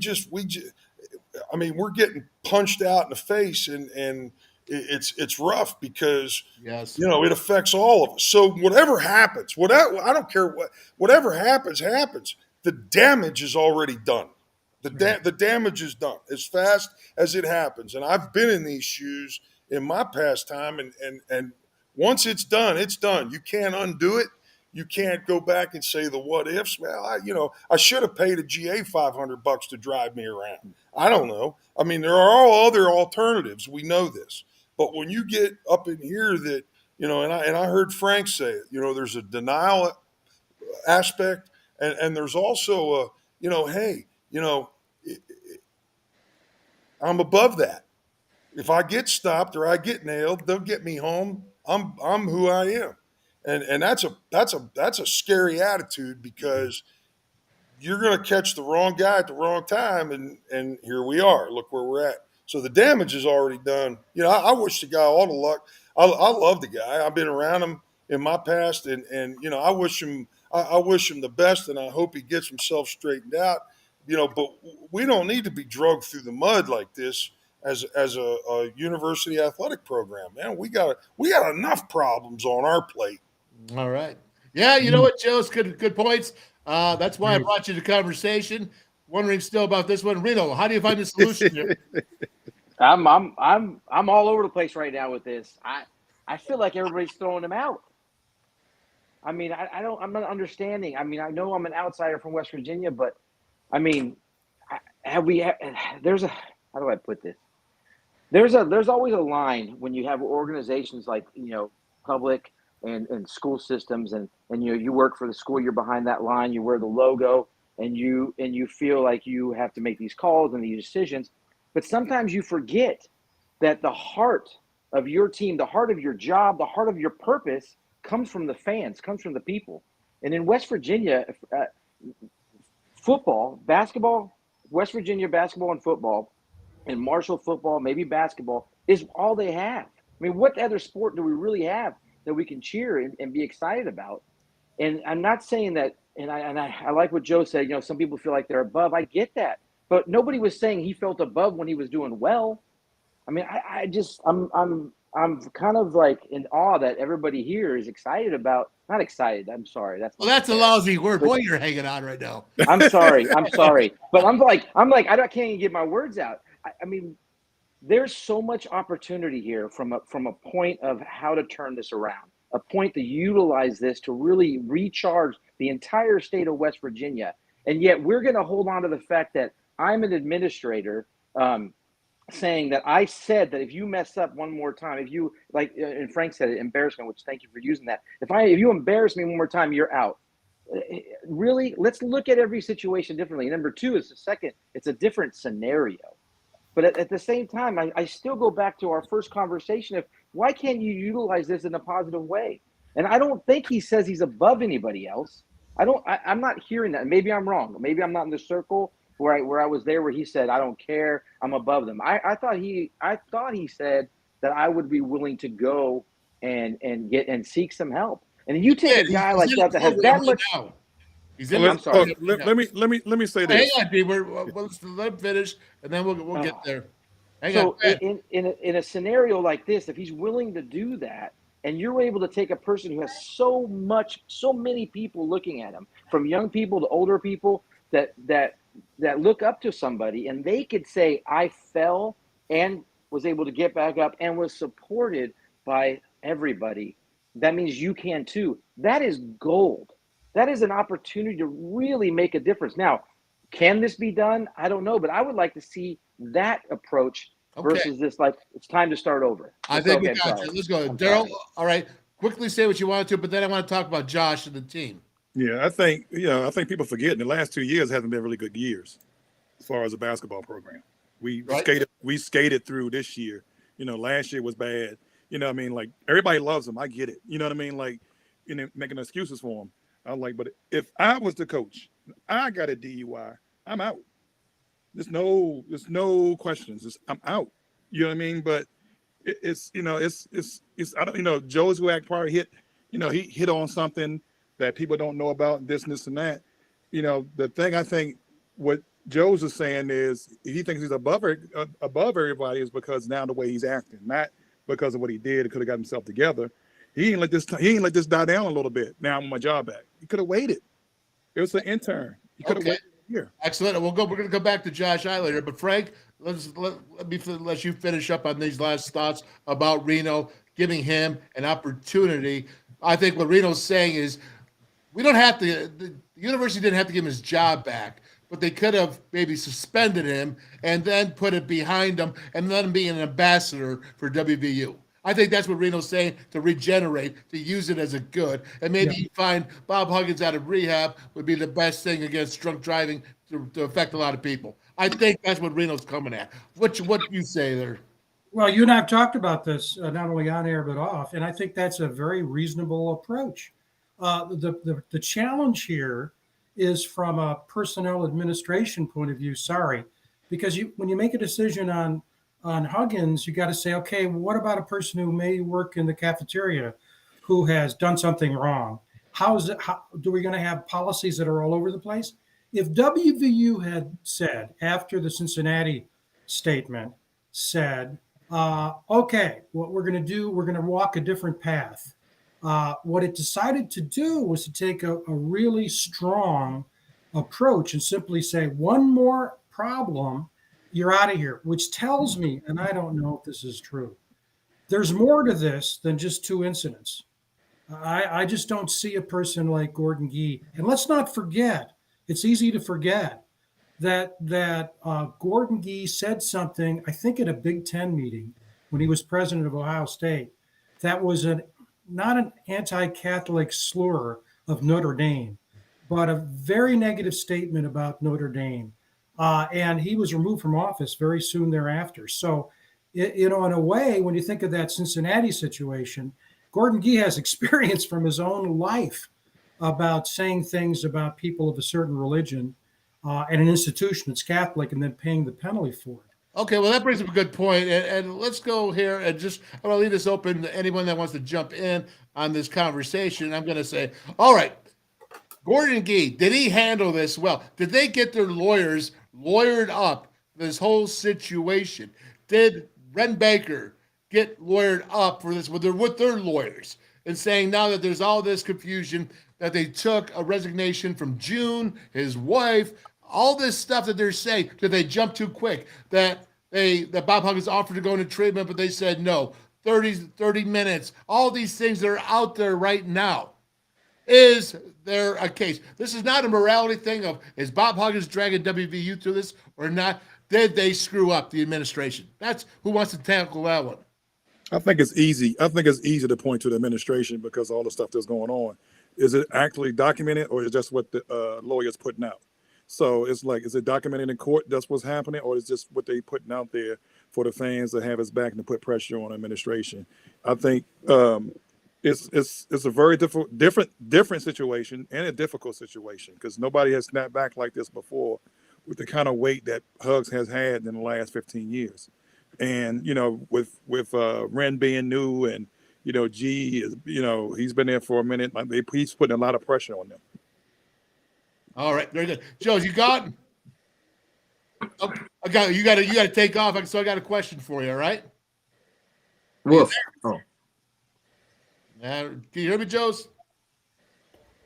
getting punched out in the face and it's rough because, yes, it affects all of us. So whatever happens, I don't care whatever happens. The damage is already done. The damage is done as fast as it happens. And I've been in these shoes in my past time. And once it's done, it's done. You can't undo it. You can't go back and say the what ifs. Well, I should have paid a GA $500 to drive me around. I don't know. I mean, there are all other alternatives. We know this. But when you get up in here that, and I heard Frank say it, there's a denial aspect and there's also hey, I'm above that. If I get stopped or I get nailed, they'll get me home. I'm who I am. And that's a scary attitude, because you're going to catch the wrong guy at the wrong time, and here we are. Look where we're at. So the damage is already done. You know, I wish the guy all the luck. I love the guy. I've been around him in my past, and you know, I wish him the best, and I hope he gets himself straightened out. You know, but we don't need to be drugged through the mud like this as a university athletic program, man. We got enough problems on our plate. All right. Yeah, you know what, Joe? It's good points. That's why I brought you to conversation. Wondering still about this one. Reno, how do you find the solution here? I'm all over the place right now with this. I feel like everybody's throwing him out. I mean, I'm not understanding. I mean, I know I'm an outsider from West Virginia, but I mean, how do I put this? There's always a line when you have organizations like, you know, public and school systems, and you know, you work for the school, you're behind that line, you wear the logo, and you feel like you have to make these calls and these decisions. But sometimes you forget that the heart of your team, the heart of your job, the heart of your purpose comes from the fans, comes from the people. And in West Virginia, football, basketball, West Virginia basketball and football, and Marshall football, maybe basketball, is all they have. I mean, what other sport do we really have that we can cheer and be excited about? And I'm not saying that, and I like what Joe said, you know, some people feel like they're above. I get that. But nobody was saying he felt above when he was doing well. I mean, I'm kind of like in awe that everybody here is excited about. Not excited. I'm sorry. That's a lousy word. Boy, you're hanging on right now. I'm sorry. But I'm like, I can't even get my words out. I mean, there's so much opportunity here from a point of how to turn this around, a point to utilize this to really recharge the entire state of West Virginia. And yet we're going to hold on to the fact that I'm an administrator, saying that I said that if you mess up one more time, if you, like, and Frank said it, embarrassment, which thank you for using that. If you embarrass me one more time, you're out. Really, let's look at every situation differently. Number two is it's a different scenario. But at the same time, I still go back to our first conversation of why can't you utilize this in a positive way? And I don't think he says he's above anybody else. I'm not hearing that. Maybe I'm wrong. Maybe I'm not in the circle where I was there, where he said, I don't care, I'm above them. I thought he said that I would be willing to go and seek some help. And you take a guy like that has that much. He's in. I'm sorry. Let me say this. Hang on, D. Let's let him finish, and then we'll get there. Hang on. In a scenario like this, if he's willing to do that, and you're able to take a person who has so many people looking at him, from young people to older people that look up to somebody, and they could say, I fell and was able to get back up and was supported by everybody. That means you can too. That is gold. That is an opportunity to really make a difference. Now, can this be done? I don't know, but I would like to see that approach versus this, like, it's time to start over. I think we got you. Let's go. Darryl, all right, quickly say what you wanted to, but then I want to talk about Josh and the team. Yeah, I think people forget in the last 2 years hasn't been really good years as far as the basketball program. We skated through this year. You know, last year was bad. You know what I mean? Like, everybody loves them. I get it. You know what I mean? Like, you know, making excuses for them. I'm like, but if I was the coach, I got a DUI, I'm out. There's no questions. I'm out. You know what I mean? But it's I don't, you know, Jozwiak probably hit, you know, he hit on something that people don't know about, this and that. You know, the thing I think what Joe's is saying is he thinks he's above everybody is because now the way he's acting, not because of what he did. He could have got himself together. He ain't let this die down a little bit. Now I want my job back. He could have waited. It was an intern. He could have waited a year. Excellent. We're going to go back to Josh later. But Frank, let me let you finish up on these last thoughts about Reno, giving him an opportunity. I think what Reno's saying is we don't have to. The university didn't have to give him his job back, but they could have maybe suspended him and then put it behind him and let him be an ambassador for WVU. I think that's what Reno's saying, to regenerate, to use it as a good. And maybe you find Bob Huggins out of rehab would be the best thing against drunk driving to affect a lot of people. I think that's what Reno's coming at. What you say there? Well, you and I have talked about this not only on air but off, and I think that's a very reasonable approach. The challenge here is from a personnel administration point of view. Sorry, because when you make a decision on Huggins, you got to say, okay, well, what about a person who may work in the cafeteria who has done something wrong? How is it? How do we going to have policies that are all over the place? If WVU had said after the Cincinnati statement said, okay, what we're going to do, we're going to walk a different path. What it decided to do was to take a really strong approach and simply say, one more problem, you're out of here, which tells me, and I don't know if this is true, there's more to this than just two incidents. I just don't see a person like Gordon Gee. And let's not forget, it's easy to forget that Gordon Gee said something, I think at a Big Ten meeting when he was president of Ohio State, that was not an anti-Catholic slur of Notre Dame, but a very negative statement about Notre Dame. And he was removed from office very soon thereafter. So, in a way, when you think of that Cincinnati situation, Gordon Gee has experience from his own life about saying things about people of a certain religion and an institution that's Catholic and then paying the penalty for it. Okay, well, that brings up a good point. And let's go here and I'm going to leave this open to anyone that wants to jump in on this conversation. I'm going to say, all right, Gordon Gee, did he handle this well? Did they get their lawyers lawyered up this whole situation? Did Ren Baker get lawyered up for this with their lawyers and saying now that there's all this confusion that they took a resignation from June, his wife, all this stuff that they're saying, did they jump too quick? That Bob Huggins offered to go into treatment, but they said no. 30 minutes, all these things that are out there right now. Is there a case? This is not a morality thing of is Bob Huggins dragging WVU through this or not? Did they screw up the administration? That's who wants to tackle that one. I think it's easy. I think it's easy to point to the administration because all the stuff that's going on. Is it actually documented or is it just what the lawyers putting out? So it's like, is it documented in court? That's what's happening, or is it just what they putting out there for the fans to have his back and to put pressure on administration? I think it's a very different situation and a difficult situation because nobody has snapped back like this before with the kind of weight that Hugs has had in the last 15 years. And with Ren being new and G is he's been there for a minute. He's putting a lot of pressure on them. All right, very good. Joe, you got? Oh, I got you. Got to take off. So I got a question for you. All right. Wolf. Oh. Can you hear me, Joes?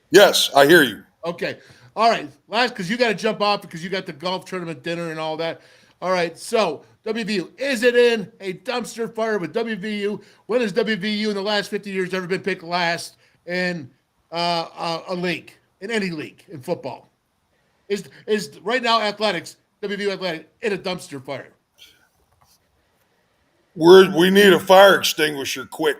Yes, I hear you. Okay. All right. Last, because you got to jump off because you got the golf tournament dinner and all that. All right. So WVU, is it in a dumpster fire with WVU? When has WVU in the last 50 years ever been picked last in a league, in any league in football? Is right now athletics, WVU athletics, in a dumpster fire? We need a fire extinguisher quick.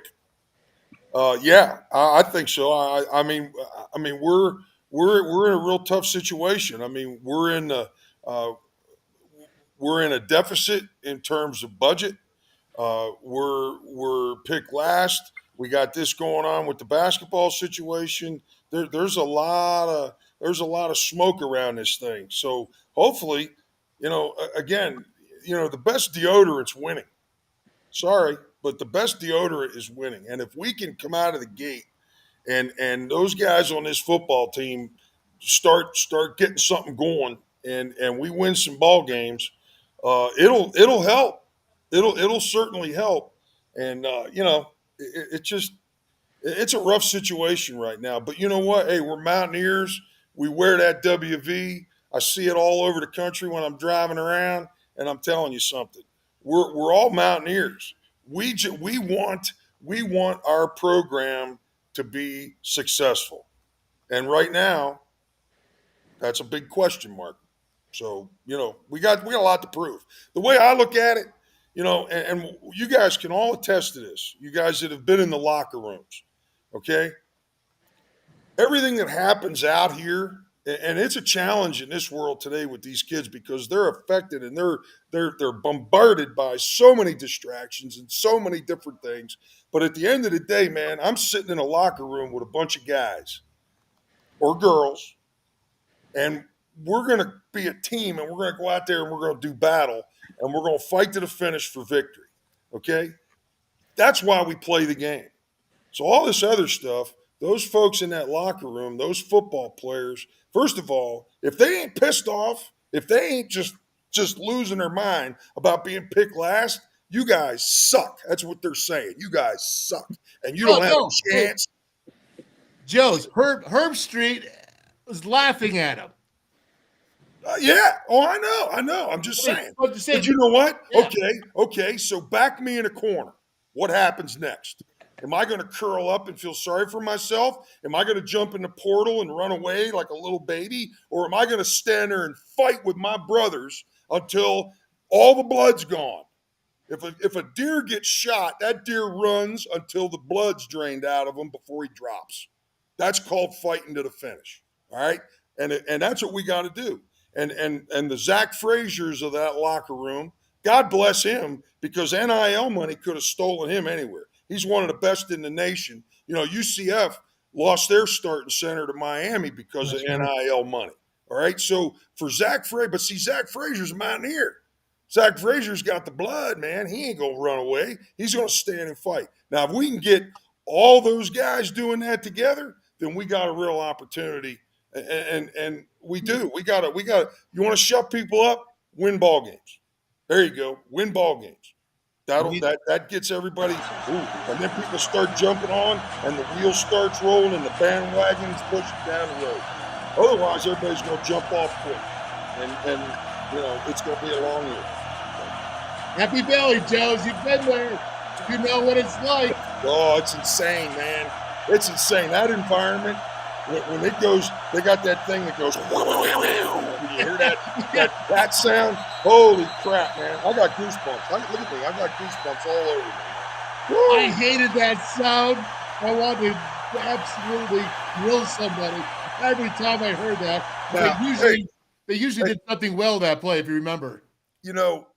Yeah, I think so. I mean, we're in a real tough situation. I mean, we're in a deficit in terms of budget. We're picked last. We got this going on with the basketball situation. There's a lot of smoke around this thing. So hopefully, again, the best deodorant's winning. Sorry, but the best deodorant is winning. And if we can come out of the gate and those guys on this football team start getting something going and we win some ball games, it'll help. It'll certainly help. And it's a rough situation right now. But you know what? Hey, we're Mountaineers. We wear that WV. I see it all over the country when I'm driving around, and I'm telling you something. We're all Mountaineers. We want our program to be successful, and right now, that's a big question mark. So we got a lot to prove. The way I look at it, and you guys can all attest to this. You guys that have been in the locker rooms, okay? Everything that happens out here And it's a challenge in this world today with these kids because they're affected and they're bombarded by so many distractions and so many different things. But at the end of the day, man, I'm sitting in a locker room with a bunch of guys or girls, and we're going to be a team, and we're going to go out there and we're going to do battle, and we're going to fight to the finish for victory. Okay? That's why we play the game. So all this other stuff, those folks in that locker room, those football players, first of all, if they ain't pissed off, if they ain't just losing their mind about being picked last, you guys suck. That's what they're saying. You guys suck, and you don't have a chance. Joe's Herb Street was laughing at him. Yeah. Oh, I know. I'm just saying. But you know what? Yeah. Okay. So back me in a corner. What happens next? Am I going to curl up and feel sorry for myself? Am I going to jump in the portal and run away like a little baby? Or am I going to stand there and fight with my brothers until all the blood's gone? If a deer gets shot, that deer runs until the blood's drained out of him before he drops. That's called fighting to the finish. All right? And that's what we got to do. And the Zach Frazier's of that locker room, God bless him, because NIL money could have stolen him anywhere. He's one of the best in the nation. You know, UCF lost their starting center to Miami because of NIL money. All right. So for Zach Frazier, but see, Zach Frazier's a Mountaineer. Zach Frazier's got the blood, man. He ain't going to run away. He's going to stand and fight. Now, if we can get all those guys doing that together, then we got a real opportunity. And we do. We got to, you want to shut people up? Win ball games. There you go. Win ball games. That gets everybody, and then people start jumping on, and the wheel starts rolling, and the bandwagon's pushing down the road. Otherwise, everybody's going to jump off quick, and you know it's going to be a long year. Happy Valley, Joes. You've been there. You know what it's like. Oh, it's insane, man. It's insane. That environment, when it goes, they got that thing that goes. You hear that sound? Holy crap, man. I got goosebumps. Look at me. I got goosebumps all over me. Woo. I hated that sound. I wanted to absolutely grill somebody every time I heard that. Now, they usually did something well that play, if you remember. You know,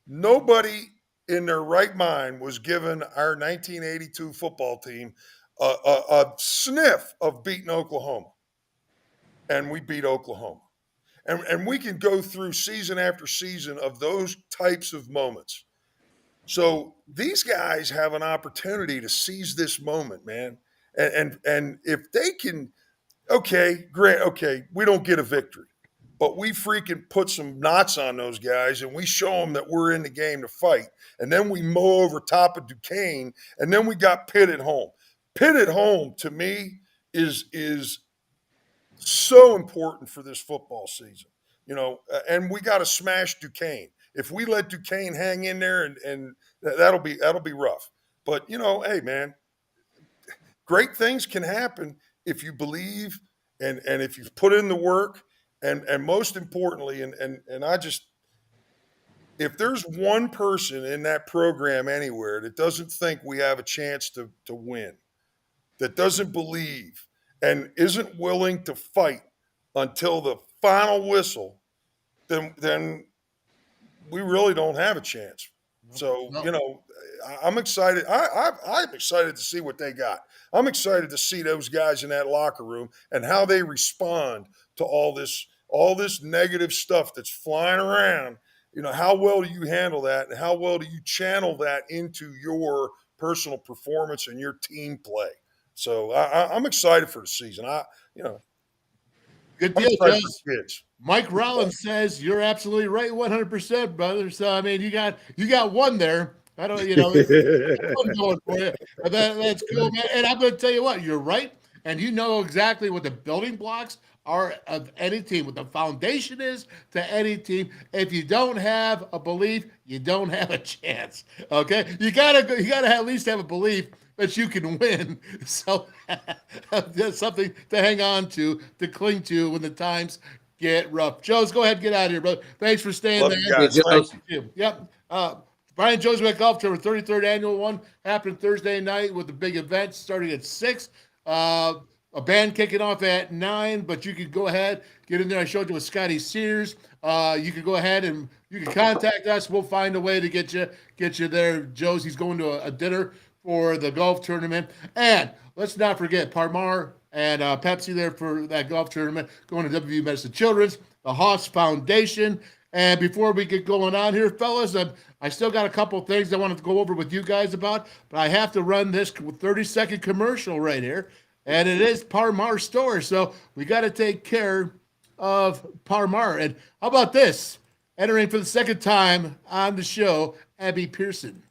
nobody in their right mind was giving our 1982 football team a sniff of beating Oklahoma. And we beat Oklahoma. And we can go through season after season of those types of moments. So these guys have an opportunity to seize this moment, man. And if they can, okay, great, okay, we don't get a victory, but we freaking put some knots on those guys and we show them that we're in the game to fight. And then we mow over top of Duquesne, and then we got Pitt at home. Pitt at home, to me, is so important for this football season, you know, and we got to smash Duquesne. If we let Duquesne hang in there, and that'll be rough. But, you know, hey, man, great things can happen if you believe and if you've put in the work, and most importantly, and I just, if there's one person in that program anywhere that doesn't think we have a chance to win, that doesn't believe and isn't willing to fight until the final whistle, then we really don't have a chance. So, you know, I'm excited. I'm excited to see what they got. I'm excited to see those guys in that locker room and how they respond to all this negative stuff that's flying around. You know, how well do you handle that, and how well do you channel that into your personal performance and your team play? So I'm excited for the season. Good deal, Joe. Mike Rollins says you're absolutely right, 100%, brother. So I mean, you got one there. I don't, you know, I'm going for you. That's cool, man. And I'm going to tell you what, you're right, and you know exactly what the building blocks are of any team, what the foundation is to any team. If you don't have a belief, you don't have a chance. Okay, you gotta at least have a belief that you can win. So that's something to hang on to cling to when the times get rough. Joe's, go ahead and get out of here, brother. Thanks for staying there. Guys. Yep. Brian Jozwiak Golf Tour, 33rd annual one, happened Thursday night with the big event starting at 6. a band kicking off at 9, but you could go ahead, get in there. I showed you with Scotty Sears. You could go ahead and you can contact us. We'll find a way to get you there. Joe's, he's going to a dinner for the golf tournament. And let's not forget Parmar and Pepsi there for that golf tournament, going to WVU Medicine Children's, the Haas Foundation. And before we get going on here, fellas, I still got a couple things I wanted to go over with you guys about, but I have to run this 30-second commercial right here. And it is Parmar Store, so we got to take care of Parmar. And how about this? Entering for the second time on the show, Abby Pearson.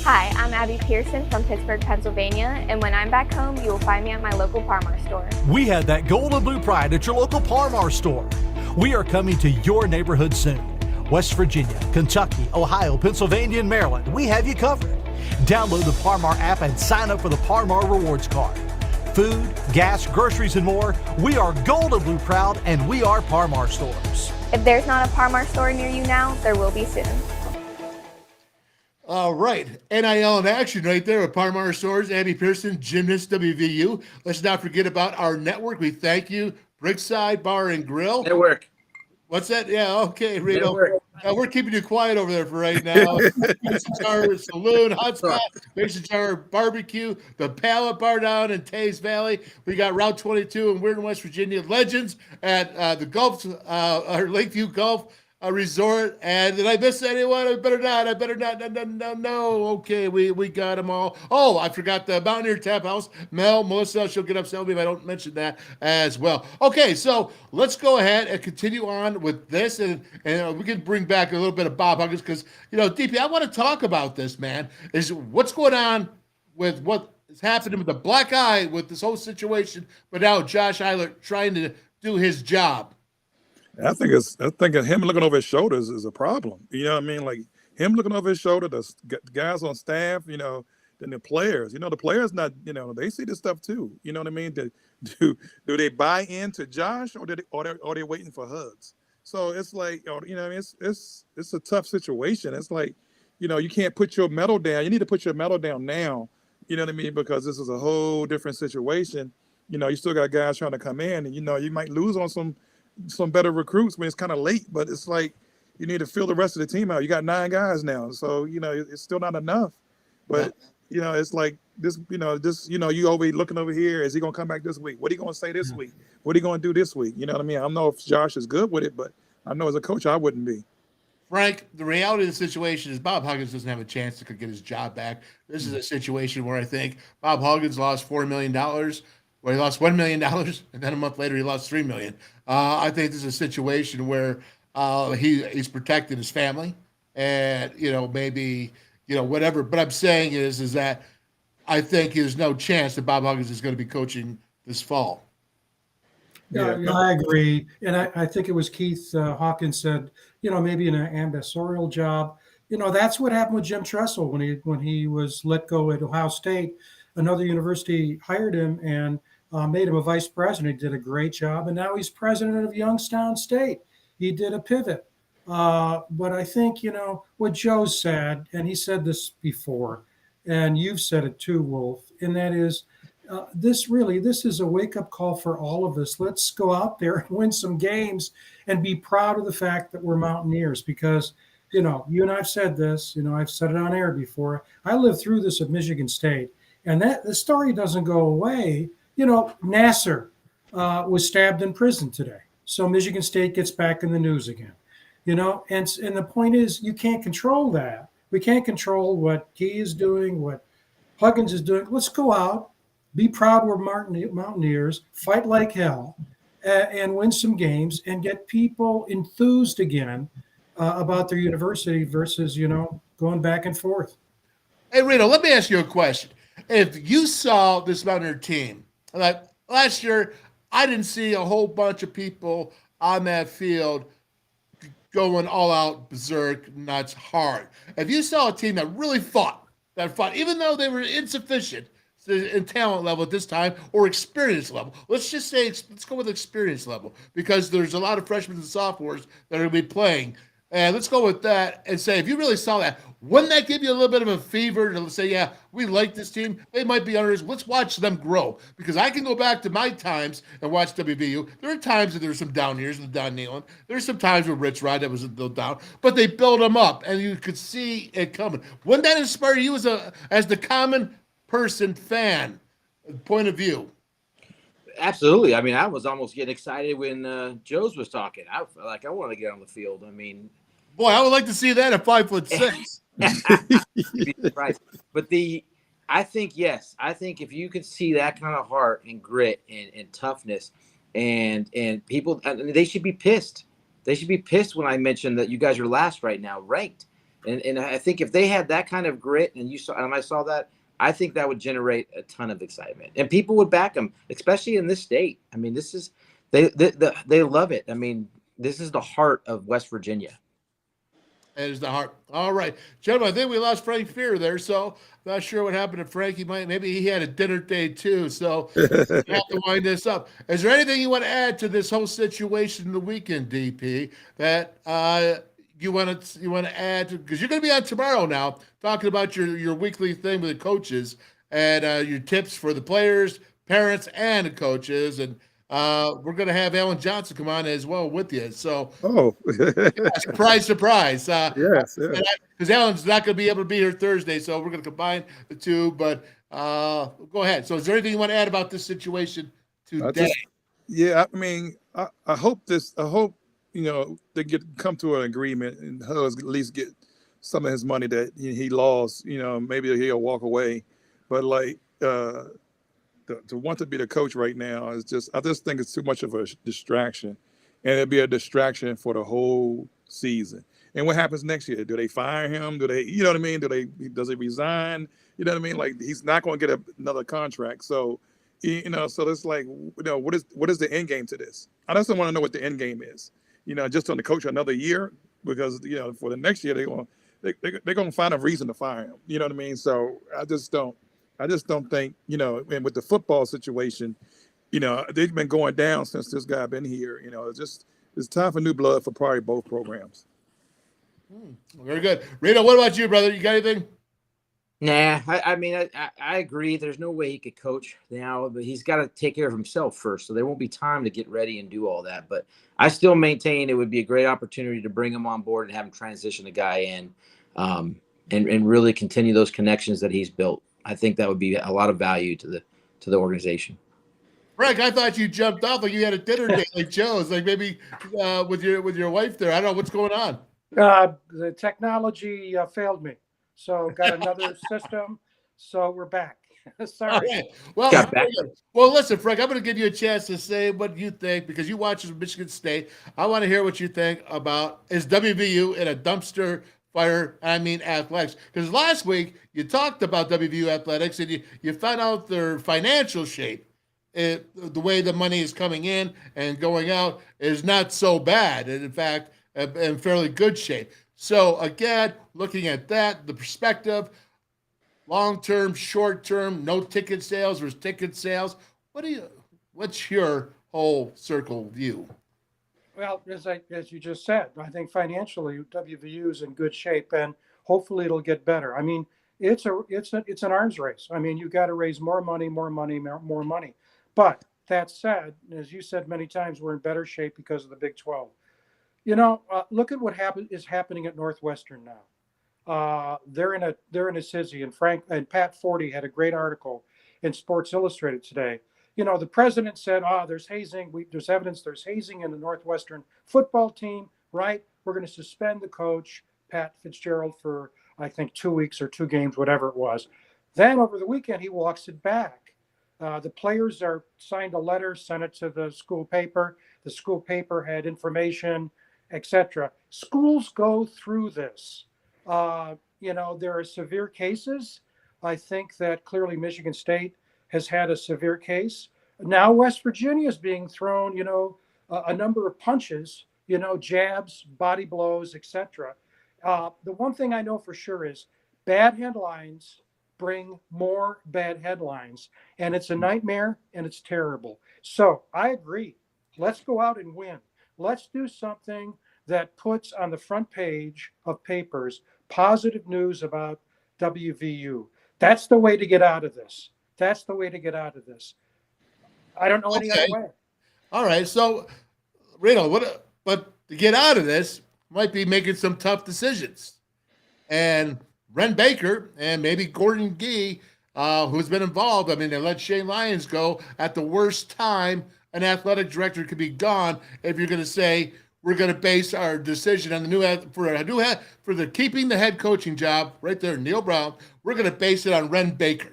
Hi, I'm Abby Pearson from Pittsburgh, Pennsylvania, and when I'm back home, you will find me at my local Parmar store. We had that gold and blue pride at your local Parmar store. We are coming to your neighborhood soon. West Virginia, Kentucky, Ohio, Pennsylvania, and Maryland, we have you covered. Download the Parmar app and sign up for the Parmar Rewards Card. Food, gas, groceries, and more. We are gold and blue proud, and we are Parmar stores. If there's not a Parmar store near you now, there will be soon. All right, NIL in action right there with Parmar Stores, Abby Pearson, Gymnast WVU. Let's not forget about our network. We thank you, Brickside Bar and Grill. Network. What's that? Yeah, okay, Reno. Network. We're keeping you quiet over there for right now. Mason Jar Saloon, Hot Spot, Mason Jar BBQ, the Pallet Bar down in Teays Valley. We got Route 22 in Weirton, West Virginia. Legends at the Gulf, or Lakeview Golf Resort. And did I miss anyone? I better not. No. Okay, we got them all. Oh, I forgot the Mountaineer Tap House. Melissa, she'll get upset with me if I don't mention that as well. Okay, so let's go ahead and continue on with this, and we can bring back a little bit of Bob Huggins because, DP, I want to talk about this, man, is what's going on with what is happening with the black eye with this whole situation, but now Josh Eilert trying to do his job. I think him looking over his shoulders is a problem. You know what I mean? Like him looking over his shoulder, the guys on staff, then the players. The players not, they see this stuff too. You know what I mean? Do they buy into Josh or are they waiting for hugs? So it's like, it's a tough situation. It's like, you can't put your medal down. You need to put your medal down now. You know what I mean? Because this is a whole different situation. You still got guys trying to come in, and you might lose on some better recruits when it's kind of late, but it's like you need to fill the rest of the team out. You got 9 guys now, so it's still not enough. But it's like this. You always looking over here. Is he gonna come back this week? What are he gonna say this week? What are he gonna do this week? You know what I mean? I don't know if Josh is good with it, but I know as a coach I wouldn't be. Frank, the reality of the situation is Bob Huggins doesn't have a chance to get his job back. This is a situation where I think Bob Huggins lost $4 million. Where he lost $1 million, and then a month later he lost $3 million. I think this is a situation where he's protecting his family, and maybe whatever. But I'm saying is that I think there's no chance that Bob Huggins is going to be coaching this fall. Yeah, I agree, and I think it was Keith Hawkins said, maybe an ambassadorial job. That's what happened with Jim Tressel when he was let go at Ohio State. Another university hired him and made him a vice president. He did a great job, and now he's president of Youngstown State. He did a pivot. But I think, what Joe said, and he said this before, and you've said it too, Wolf, and that is this is a wake-up call for all of us. Let's go out there and win some games and be proud of the fact that we're Mountaineers because, you and I've said this, I've said it on air before. I lived through this at Michigan State. And that the story doesn't go away. Nasser was stabbed in prison today. So Michigan State gets back in the news again. And the point is you can't control that. We can't control what Key is doing, what Huggins is doing. Let's go out, be proud we're Mountaineers, fight like hell, and win some games and get people enthused again about their university versus, going back and forth. Hey, Reno, let me ask you a question. If you saw this Mountaineer team, like last year, I didn't see a whole bunch of people on that field going all out, berserk, nuts, hard. If you saw a team that really fought, even though they were insufficient in talent level at this time or experience level, let's go with experience level because there's a lot of freshmen and sophomores that are going to be playing. And let's go with that and say, if you really saw that, wouldn't that give you a little bit of a fever to say, yeah, we like this team. They might be others. Let's watch them grow. Because I can go back to my times and watch WVU. There are times that there's some down years with Don Nealon. There's some times with Rich Rod that was a little down, but they build them up and you could see it coming. Wouldn't that inspire you as the common person fan point of view? Absolutely. I mean, I was almost getting excited when Joe's was talking. I felt like I want to get on the field. I mean, boy, I would like to see that at 5'6". You'd be surprised. But I think, yes, I think if you could see that kind of heart and grit and toughness and people, and they should be pissed. They should be pissed when I mentioned that you guys are last right now, ranked. And I think if they had that kind of grit and I saw that, I think that would generate a ton of excitement, and people would back them, especially in this state. I mean, this is they love it. I mean, this is the heart of West Virginia. That is the heart. All right, gentlemen, I think we lost Frank Fear there, so not sure what happened to Frank. Maybe he had a dinner date too, so we have to wind this up. Is there anything you want to add to this whole situation in the weekend, DP, that you want to add, because you're going to be on tomorrow now talking about your weekly thing with the coaches and your tips for the players, parents, and the coaches, and we're going to have Alan Johnson come on as well with you. So, surprise! Yes, because Alan's not going to be able to be here Thursday, so we're going to combine the two. But go ahead. So, is there anything you want to add about this situation today? I mean, I hope they come to an agreement and Huggs at least get some of his money that he lost. Maybe he'll walk away. But to want to be the coach right now is I just think it's too much of a distraction, and it'd be a distraction for the whole season. And what happens next year? Do they fire him? Do they, you know what I mean? Does he resign? You know what I mean? Like, he's not going to get another contract. So, so it's like, what is the end game to this? I just don't want to know what the end game is. Just on the coach another year, because for the next year they're going to find a reason to fire him. You know what I mean? So I just don't think, and with the football situation, they've been going down since this guy been here. It's time for new blood for probably both programs. Very good. Reno, what about you, brother? You got anything? Nah, I mean, I agree. There's no way he could coach now, but he's got to take care of himself first. So there won't be time to get ready and do all that. But I still maintain it would be a great opportunity to bring him on board and have him transition the guy in, and really continue those connections that he's built. I think that would be a lot of value to the organization. Frank, I thought you jumped off like you had a dinner date like Joe's, like maybe with your wife there. I don't know what's going on. The technology failed me, so got another system. So we're back. Sorry. Right. Well, listen, Frank, I'm going to give you a chance to say what you think, because you watch Michigan State. I want to hear what you think about, is WVU in a dumpster fire? I mean, athletics. Because last week you talked about WVU athletics and you found out their financial shape. The way the money is coming in and going out is not so bad. And in fact, in fairly good shape. So again, looking at that, the perspective, long-term, short-term, no ticket sales versus ticket sales. What's your whole circle view? Well, as you just said, I think financially WVU is in good shape, and hopefully it'll get better. I mean, it's an arms race. I mean, you got to raise more money. But that said, as you said many times, we're in better shape because of the Big 12. Look at what is happening at Northwestern now. They're in a tizzy, and Pat Forty had a great article in Sports Illustrated today. The president said, there's hazing. There's evidence there's hazing in the Northwestern football team, right? We're going to suspend the coach, Pat Fitzgerald, for, I think, 2 weeks or 2 games, whatever it was. Then over the weekend, he walks it back. The players signed a letter, sent it to the school paper. The school paper had information, etc. Schools go through this. There are severe cases. I think that clearly Michigan State has had a severe case. Now West Virginia is being thrown, a number of punches, jabs, body blows, etc. The one thing I know for sure is bad headlines bring more bad headlines, and it's a nightmare and it's terrible. So I agree. Let's go out and win. Let's do something that puts on the front page of papers positive news about WVU. That's the way to get out of this. That's the way to get out of this. I don't know any other way. All right. So, Reno, but to get out of this might be making some tough decisions. And Ren Baker and maybe Gordon Gee, who's been involved. I mean, they let Shane Lyons go at the worst time an athletic director could be gone if you're going to say we're going to base our decision on for the keeping the head coaching job right there, Neil Brown. We're going to base it on Ren Baker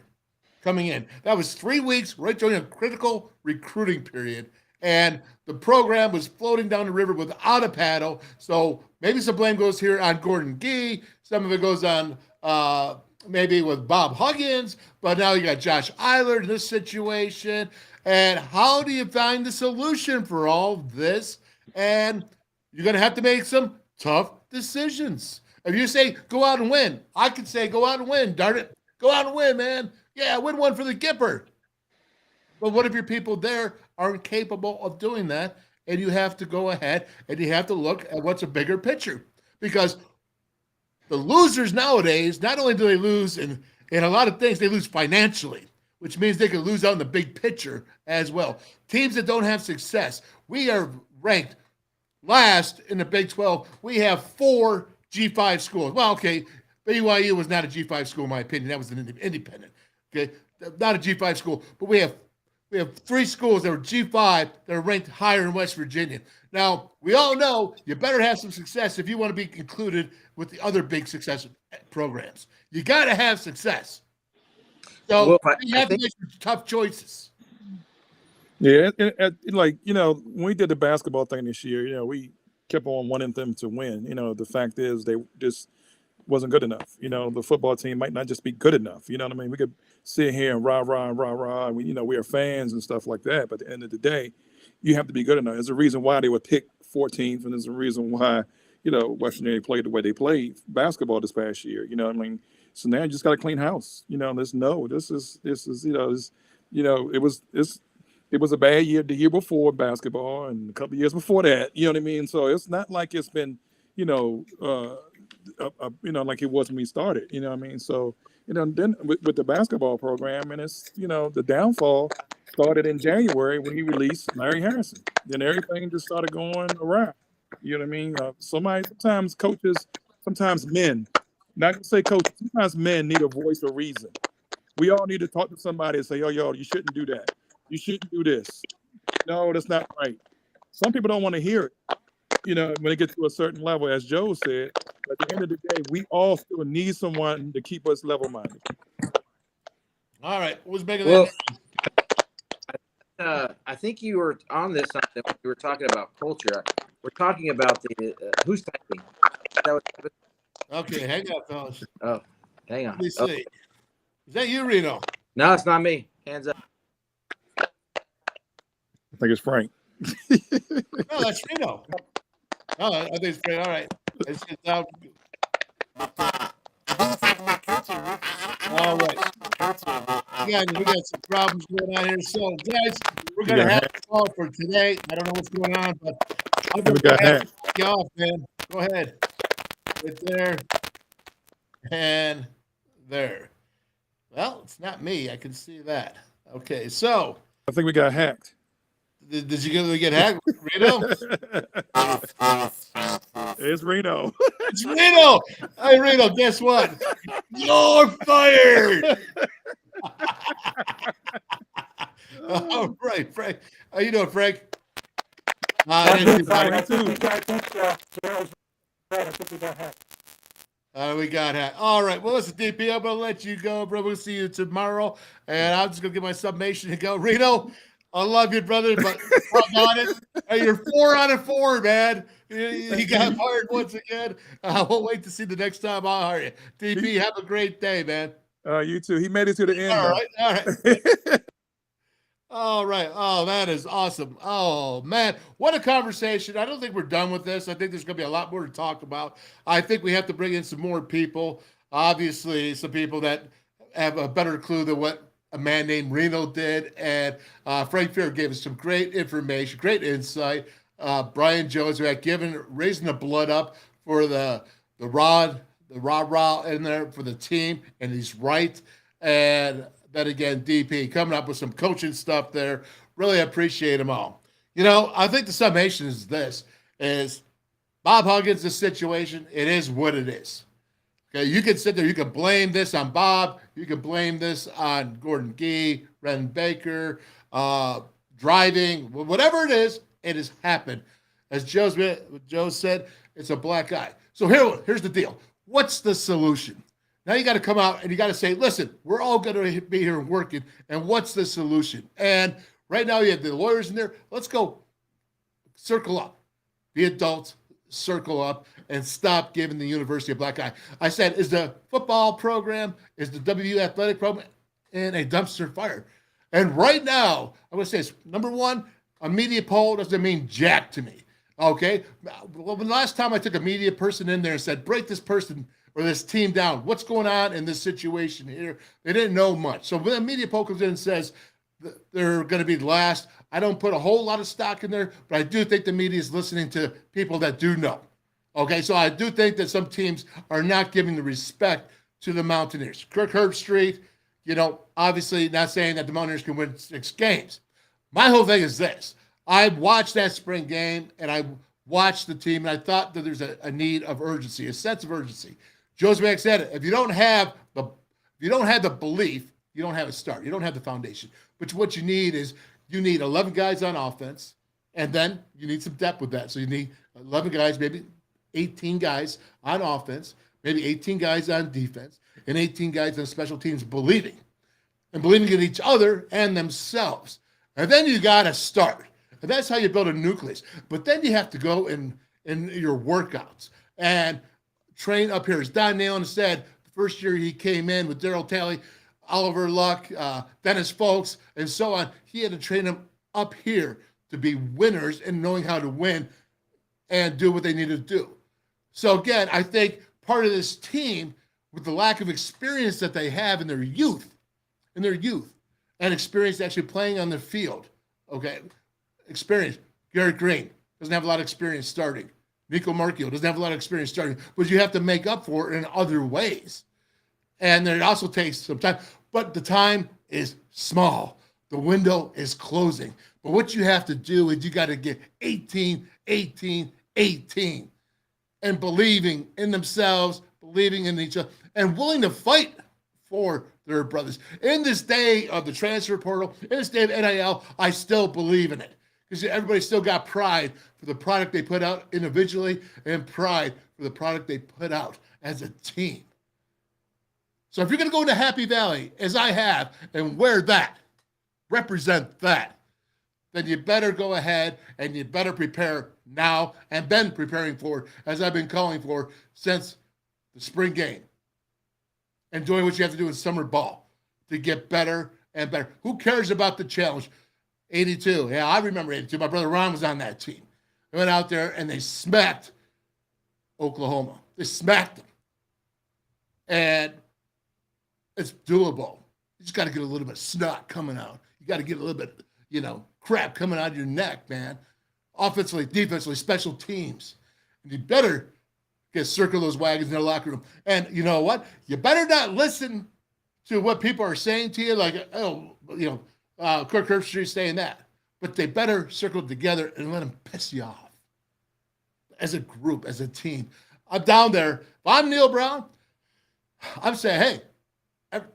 coming in. That was 3 weeks right during a critical recruiting period, and the program was floating down the river without a paddle. So maybe some blame goes here on Gordon Gee. Some of it goes on maybe with Bob Huggins, but now you got Josh Eilert in this situation. And how do you find the solution for all this? And you're going to have to make some tough decisions. If you say, go out and win, I could say, go out and win, darn it. Go out and win, man. Yeah, win one for the Gipper. But what if your people there aren't capable of doing that? And you have to go ahead and you have to look at what's a bigger picture. Because the losers nowadays, not only do they lose in a lot of things, they lose financially, which means they can lose out in the big picture as well. Teams that don't have success, we are ranked last in the Big 12. We have 4 G5 schools. Well, okay, BYU was not a G5 school in my opinion. That was an independent. Okay, not a G5 school, but we have 3 schools that are G5 that are ranked higher in West Virginia. Now, we all know you better have some success if you want to be included with the other big success programs. You got to have success. So you have to make some tough choices. Yeah, like, when we did the basketball thing this year, we kept on wanting them to win. The fact is they just wasn't good enough. The football team might not just be good enough. You know what I mean? We could sit here and rah. We are fans and stuff like that. But at the end of the day, you have to be good enough. There's a reason why they were picked 14th, and there's a reason why, West Virginia played the way they played basketball this past year. You know what I mean? So now you just got to clean house. It was a bad year the year before basketball and a couple of years before that. You know what I mean? So it's not like it's been, like it was when we started. You know what I mean? So, then with the basketball program, and it's, the downfall started in January when he released Larry Harrison. Then everything just started going around. You know what I mean? Sometimes coaches, sometimes men, not to say coaches, sometimes men need a voice or reason. We all need to talk to somebody and say, yo, you shouldn't do that. You shouldn't do this. No, that's not right. Some people don't want to hear it, when they get to a certain level, as Joe said. But at the end of the day, we all still need someone to keep us level-minded. All right. What's bigger than that? I think you were on this something when you were talking about culture. We're talking about the who's typing. Okay, hang on, fellas. Oh, hang on. Let me see. Is that you, Reno? No, it's not me. Hands up. I think it's Frank. No, that's Reno. No, I think it's Frank. All right. It's out. All right. We got some problems going on here. So, guys, we're going to have a call for today. I don't know what's going on, but I'm going to have you off, man. Go ahead. Right there. And there. Well, it's not me. I can see that. Okay, so. I think we got hacked. Did you get hacked, Reno? It's Reno. It's Reno. Hey, Reno, guess what? You're fired. All right, Frank. How you doing, Frank? We got hacked. All right. Well, listen, DP, I'm going to let you go, bro. We'll see you tomorrow. And I'm just going to get my summation and go. Reno, I love you, brother, but on it. Hey, you're 4 out of 4, man. You got fired once again. I won't wait to see the next time I'll hire you. DP, have a great day, man. You too. He made it to the end. All right. All right. Oh, that is awesome. Oh, man. What a conversation. I don't think we're done with this. I think there's going to be a lot more to talk about. I think we have to bring in some more people. Obviously, some people that have a better clue than what a man named Reno did. And Frank Fair gave us some great information, great insight Brian Jozwiak raising the blood up for the rah in there for the team, and he's right. And then again, DP coming up with some coaching stuff there. Really appreciate them all. I think the summation is is Bob Huggins, the situation, it is what it is. Okay, you can sit there, you can blame this on Bob, you can blame this on Gordon Gee, Ren Baker, driving, whatever it is, it has happened. As Joe said, it's a black eye. So here's the deal. What's the solution? Now you got to come out and you got to say, listen, we're all going to be here working, and what's the solution? And right now you have the lawyers in there. Let's go circle up. Be adults, circle up, and stop giving the university a black eye. I said, is the football program, is the WU athletic program in a dumpster fire? And right now, I'm going to say this. Number one, a media poll doesn't mean jack to me. Okay? Well, the last time I took a media person in there and said, break this person or this team down, what's going on in this situation here? They didn't know much. So when a media poll comes in and says they're going to be last, I don't put a whole lot of stock in there, but I do think the media is listening to people that do know. Okay, so I do think that some teams are not giving the respect to the Mountaineers. Kirk Herbstreit, obviously not saying that the Mountaineers can win 6 games. My whole thing is this. I watched that spring game, and I watched the team, and I thought that there's a need of urgency, a sense of urgency. Jozwiak said it. If you don't have the belief, you don't have a start. You don't have the foundation. But what you need is 11 guys on offense, and then you need some depth with that. So you need 11 guys, maybe 18 guys on offense, maybe 18 guys on defense, and 18 guys on special teams believing in each other and themselves. And then you got to start. And that's how you build a nucleus. But then you have to go in your workouts and train up here. As Don Nalen said, the first year he came in with Darryl Talley, Oliver Luck, Dennis Folks, and so on, he had to train them up here to be winners and knowing how to win and do what they needed to do. So again, I think part of this team, with the lack of experience that they have in their youth, and experience actually playing on the field, okay, experience. Garrett Green doesn't have a lot of experience starting. Nico Marchio doesn't have a lot of experience starting, but you have to make up for it in other ways. And then it also takes some time, but the time is small. The window is closing. But what you have to do is you got to get 18, and believing in themselves, believing in each other, and willing to fight for their brothers. In this day of the transfer portal, in this day of NIL, I still believe in it. Because everybody still got pride for the product they put out individually and pride for the product they put out as a team. So if you're going to go into Happy Valley, as I have, and wear that, represent that, then you better go ahead and you better prepare now and been preparing for, as I've been calling for since the spring game. And doing what you have to do in summer ball to get better and better. Who cares about the challenge? 82. Yeah, I remember 82. My brother Ron was on that team. They went out there and they smacked Oklahoma. They smacked them. And it's doable. You just got to get a little bit of snot coming out. You got to get a little bit, crap coming out of your neck, man. Offensively, defensively, special teams. And you better circle those wagons in their locker room. And you know what? You better not listen to what people are saying to you, like, Kirk Herbstreit saying that. But they better circle together and let them piss you off. As a group, as a team. I'm down there. If I'm Neil Brown, I'm saying, hey,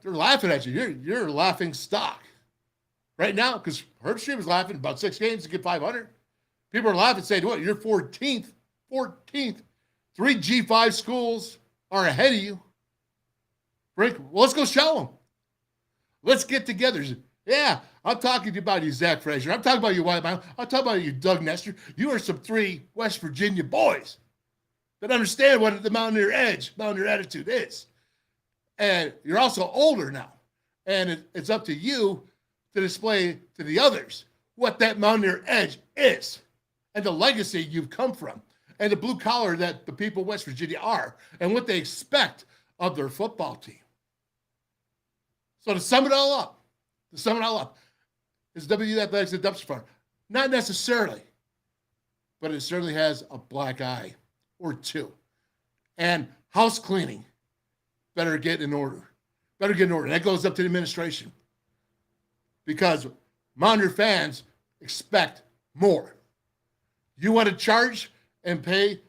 they're laughing at you. You're a laughing stock. Right now, because Herbstreit was laughing about 6 games to get 500. People are laughing saying, what, you're 14th. 14th. 3 G5 schools are ahead of you. Well, let's go show them. Let's get together. Yeah, I'm talking to you about you, Zach Frazier. I'm talking about you, White Mountain. I'm talking about you, Doug Nestor. You are some 3 West Virginia boys that understand what the Mountaineer attitude is. And you're also older now. And it's up to you to display to the others what that Mountaineer edge is and the legacy you've come from and the blue collar that the people of West Virginia are and what they expect of their football team. So to sum it all up, is WU Athletics a dumpster fire? Not necessarily. but it certainly has a black eye or two. And house cleaning, better get in order. Better get in order. That goes up to the administration because Mountaineer fans expect more. You want to charge and pay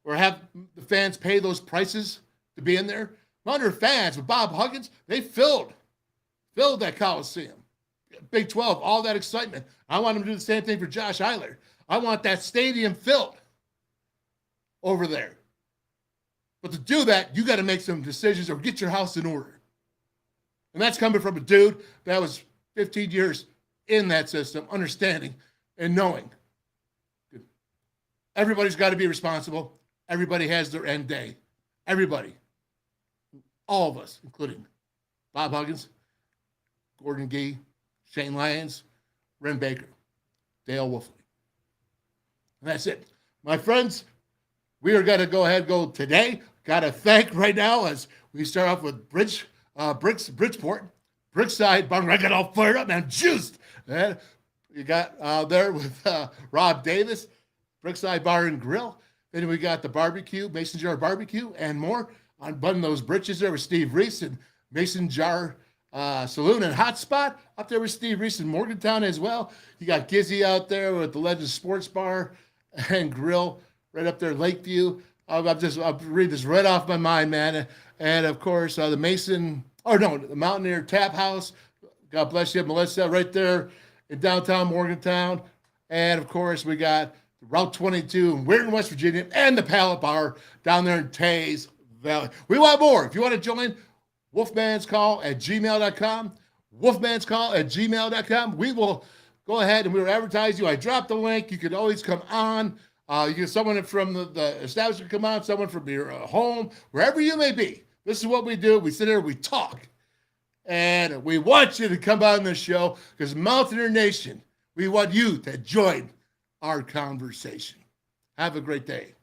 or have the fans pay those prices to be in there? Mountaineer fans with Bob Huggins, they filled that Coliseum. Big 12, all that excitement. I want them to do the same thing for Josh Eiler. I want that stadium filled over there. But to do that, you got to make some decisions or get your house in order. And that's coming from a dude that was 15 years in that system, understanding and knowing. Everybody's got to be responsible. Everybody has their end day. Everybody. All of us, including Bob Huggins, Gordon Gee, Shane Lyons, Ren Baker, Dale Wolfley. And that's it. My friends, we are going to go ahead and go today. Got to thank right now as we start off with Bridgeport, Brickside Bar Grille. I got all fired up, man, juiced. And you got there with Rob Davis, Brickside Bar and Grill. Then we got the barbecue, Mason Jar BBQ and More. Unbutton those britches there with Steve Reese and Mason Jar Saloon and Hotspot up there with Steve Reese in Morgantown as well. You got Gizzy out there with the Legends Sports Bar and Grill right up there, Lakeview. I'll read this right off my mind, man. And of course, the the Mountaineer Tap House. God bless you, Melissa, right there in downtown Morgantown. And of course, we got Route 22 in Weirton, West Virginia, and the Pallet Bar down there in Teays Valley. We want more. If you want to join, WolfMan's Call at gmail.com. WolfMan's Call at gmail.com. We will go ahead and we will advertise you. I dropped the link. You can always come on. You get someone from the establishment come on, someone from your home, wherever you may be. This is what we do. We sit here, we talk. And we want you to come on the show because Mountaineer Nation, we want you to join our conversation. Have a great day.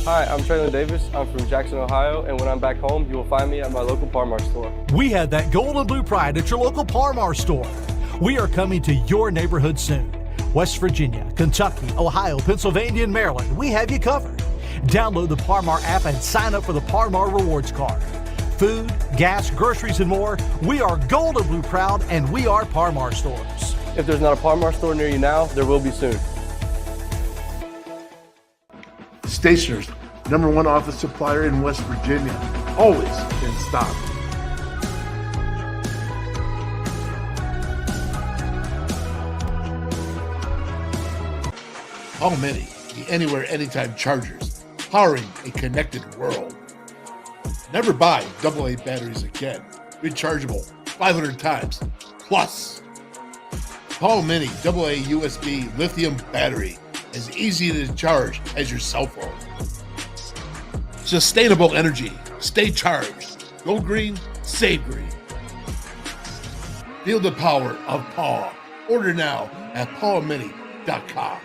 Hi, I'm Traylon Davis. I'm from Jackson, Ohio, and when I'm back home, you will find me at my local Parmar store. We have that gold and blue pride at your local Parmar store. We are coming to your neighborhood soon. West Virginia, Kentucky, Ohio, Pennsylvania, and Maryland, we have you covered. Download the Parmar app and sign up for the Parmar Rewards Card. Food, gas, groceries, and more, we are gold and blue proud, and we are Parmar stores. If there's not a Parmar store near you now, there will be soon. Stationers, #1 office supplier in West Virginia. Always in stock. How many? The anywhere, anytime chargers, powering a connected world. Never buy AA batteries again. Rechargeable 500 times plus. Paul Mini AA USB lithium battery, as easy to charge as your cell phone. Sustainable energy. Stay charged. Go green, save green. Feel the power of Paul. Order now at paulmini.com.